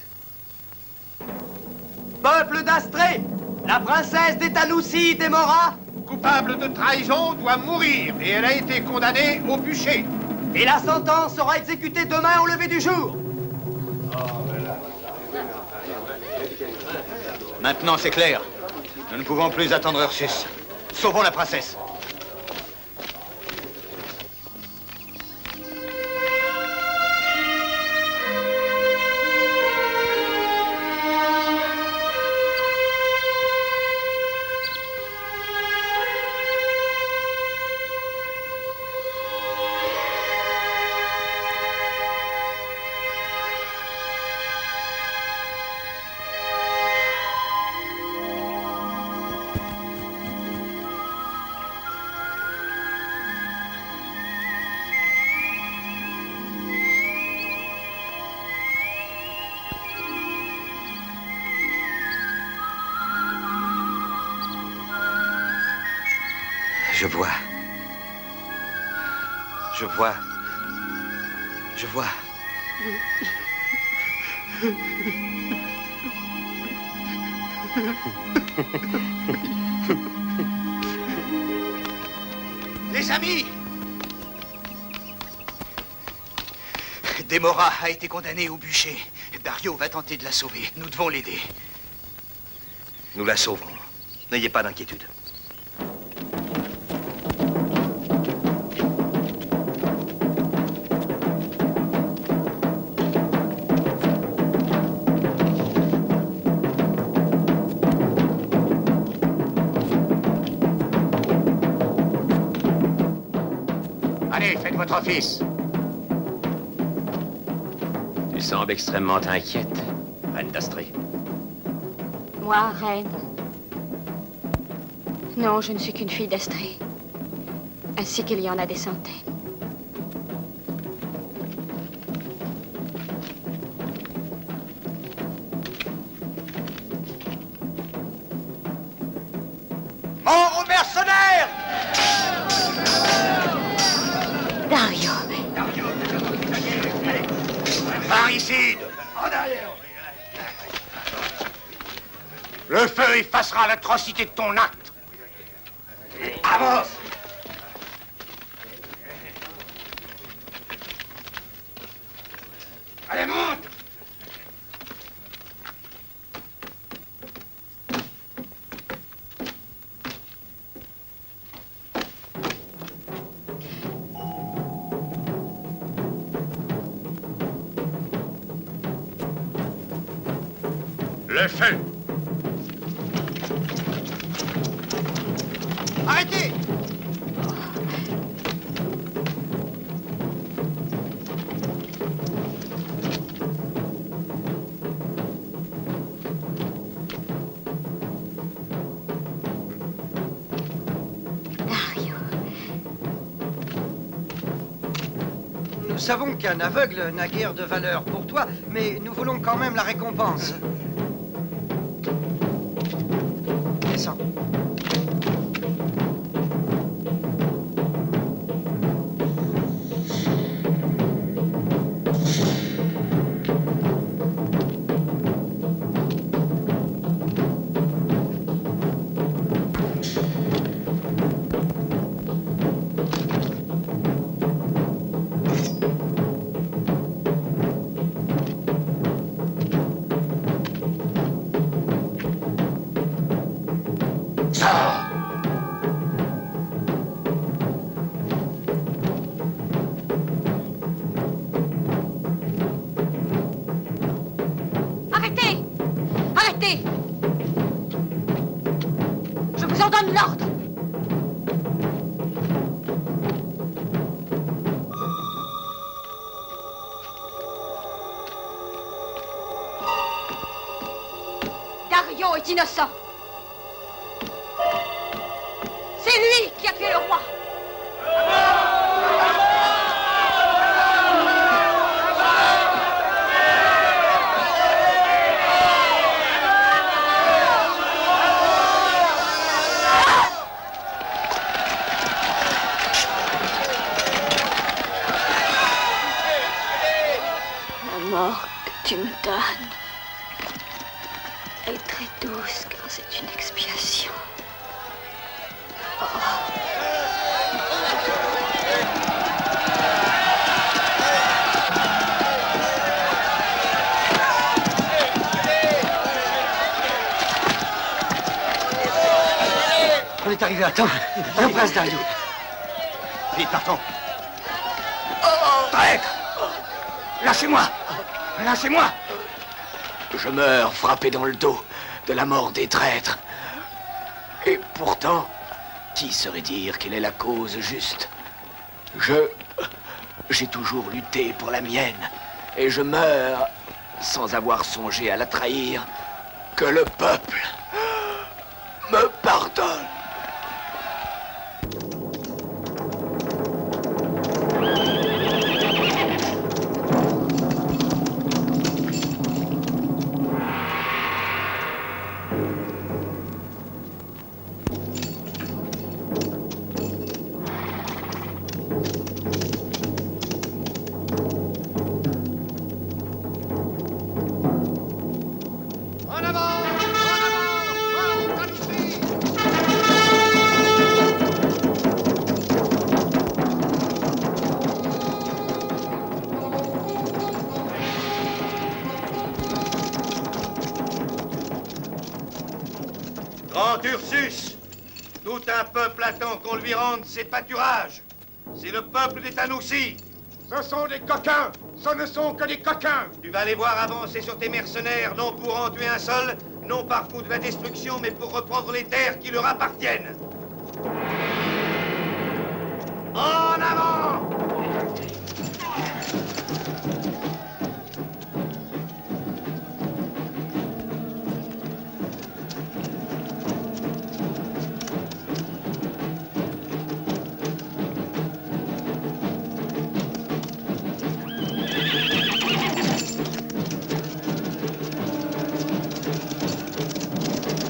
Peuple d'Astrée, la princesse des Tanoussi, Démora, coupable de trahison, doit mourir et elle a été condamnée au bûcher. Et la sentence sera exécutée demain au lever du jour. Maintenant, c'est clair. Nous ne pouvons plus attendre Ursus. Sauvons la princesse. Je vois. Je vois. Je vois. Les amis! Démora a été condamnée au bûcher. Dario va tenter de la sauver. Nous devons l'aider. Nous la sauverons. N'ayez pas d'inquiétude. Allez, faites votre office. Tu sembles extrêmement inquiète, reine d'Astrée. Moi, reine? Non, je ne suis qu'une fille d'Astrée. Ainsi qu'il y en a des centaines. Mort aux mercenaires! Dario. Parricide! En arrière! Le feu effacera l'atrocité de ton acte. Avance! Allez, monte! Le feu! Arrêtez! Nous savons qu'un aveugle n'a guère de valeur pour toi, mais nous voulons quand même la récompense. Descends. Arrêtez! Arrêtez! Je vous en donne l'ordre! Dario est innocent! C'est lui qui a tué le roi! La mort que tu me donnes, elle est très douce car c'est une expiation. Oh. On est arrivé à temps. Le prince Dario. Vite, partons. Traître! Lâchez-moi! Lâchez-moi! Je meurs frappé dans le dos de la mort des traîtres. Et pourtant, qui saurait dire quelle est la cause juste? J'ai toujours lutté pour la mienne. Et je meurs sans avoir songé à la trahir. Que le peuple me pardonne. Grand Ursus, tout un peuple attend qu'on lui rende ses pâturages. C'est le peuple des Tanoussis. Ce sont des coquins. Ce ne sont que des coquins. Tu vas les voir avancer sur tes mercenaires, non pour en tuer un seul, non par coup de la destruction, mais pour reprendre les terres qui leur appartiennent. En avant!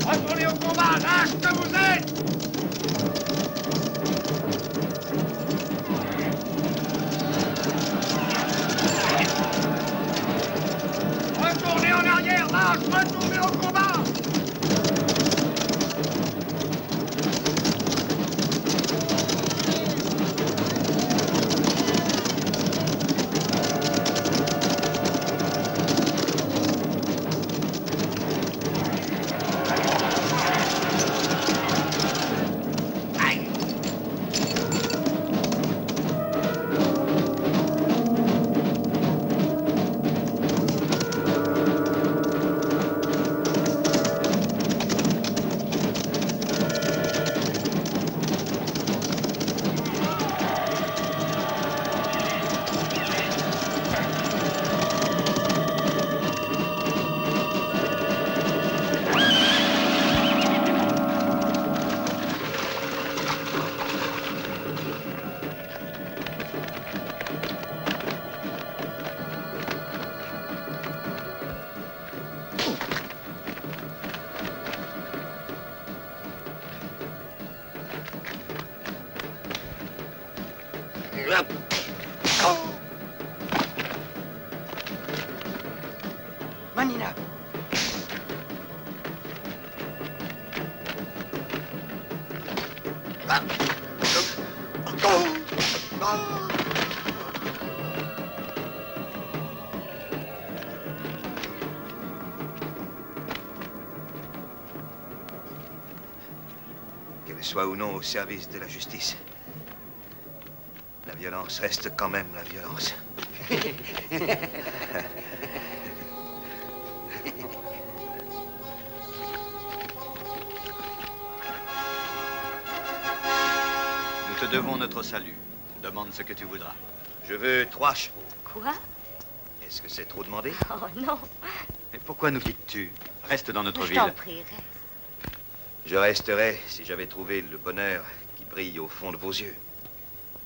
Retournez au combat, lâche que vous êtes! Retournez en arrière, lâche! Retournez au combat! Manina. Qu'elle soit ou non au service de la justice, la violence reste quand même la violence. Nous te devons notre salut. Demande ce que tu voudras. Je veux 3 chevaux. Quoi? Est-ce que c'est trop demandé? Oh non. Et pourquoi nous quittes-tu? Reste dans notre Je ville. t'en prie, reste. Je resterais si j'avais trouvé le bonheur qui brille au fond de vos yeux.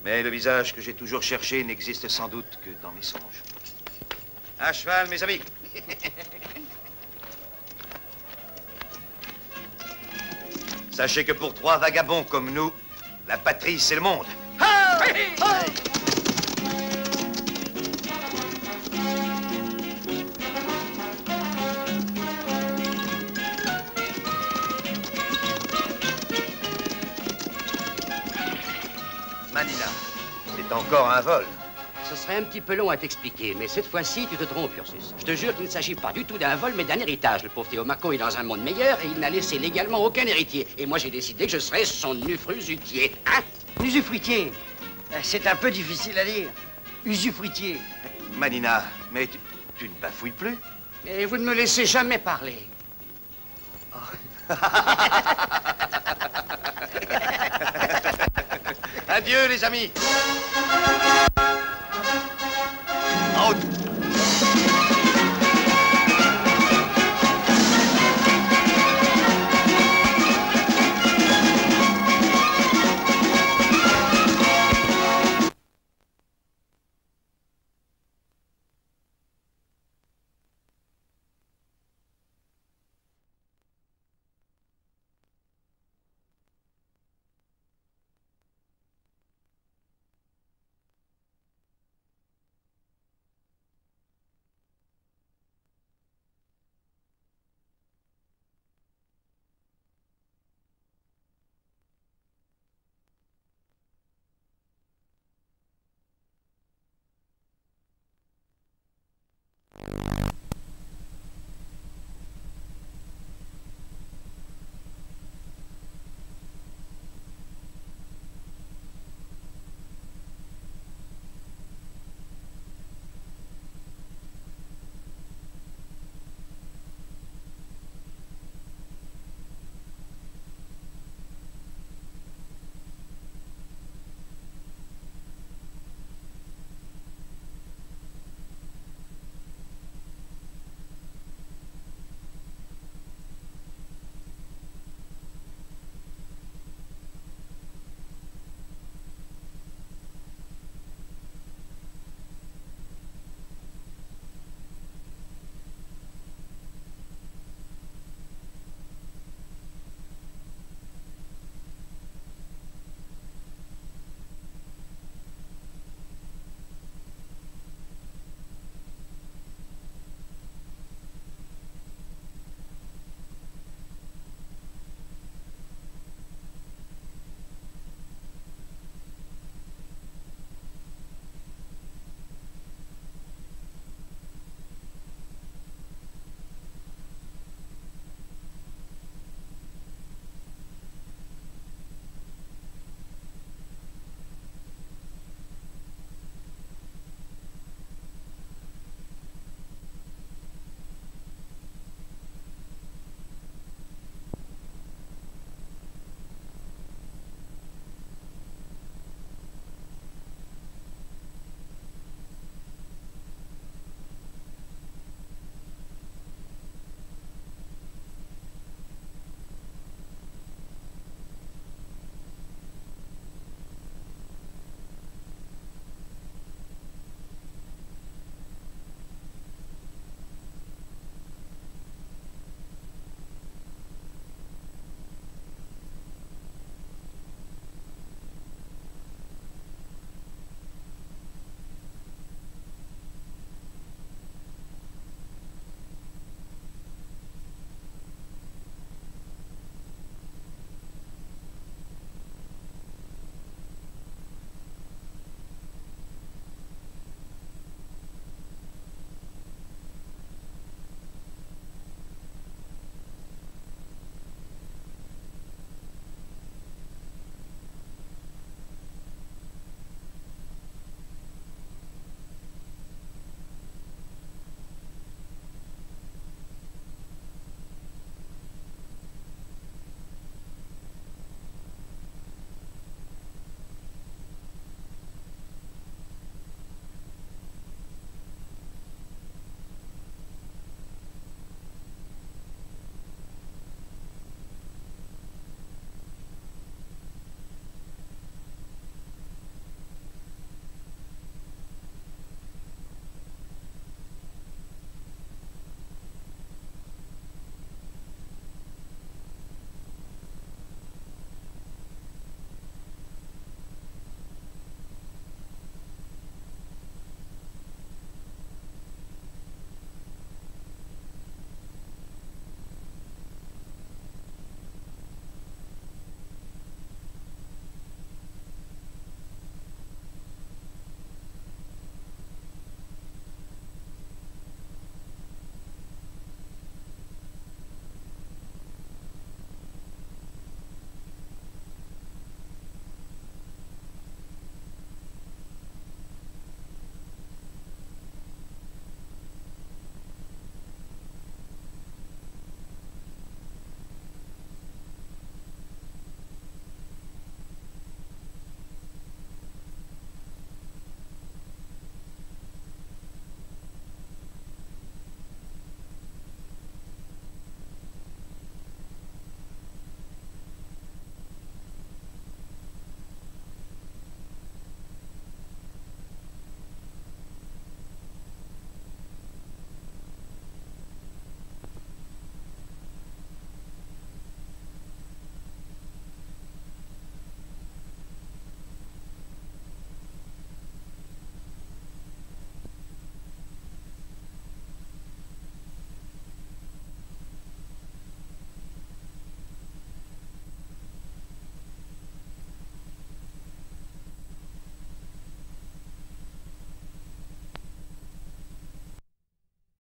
Mais le visage que j'ai toujours cherché n'existe sans doute que dans mes songes. À cheval, mes amis. Sachez que pour 3 vagabonds comme nous, la patrie, c'est le monde. Manina, c'est encore un vol. Ce serait un petit peu long à t'expliquer, mais cette fois-ci, tu te trompes, Ursus. Je te jure qu'il ne s'agit pas du tout d'un vol, mais d'un héritage. Le pauvre Théomaco est dans un monde meilleur et il n'a laissé légalement aucun héritier. Et moi, j'ai décidé que je serais son usufruitier. Hein? Usufruitier? C'est un peu difficile à dire. Usufruitier. Manina, mais tu ne bafouilles plus? Et vous ne me laissez jamais parler. Oh. Adieu, les amis. Out.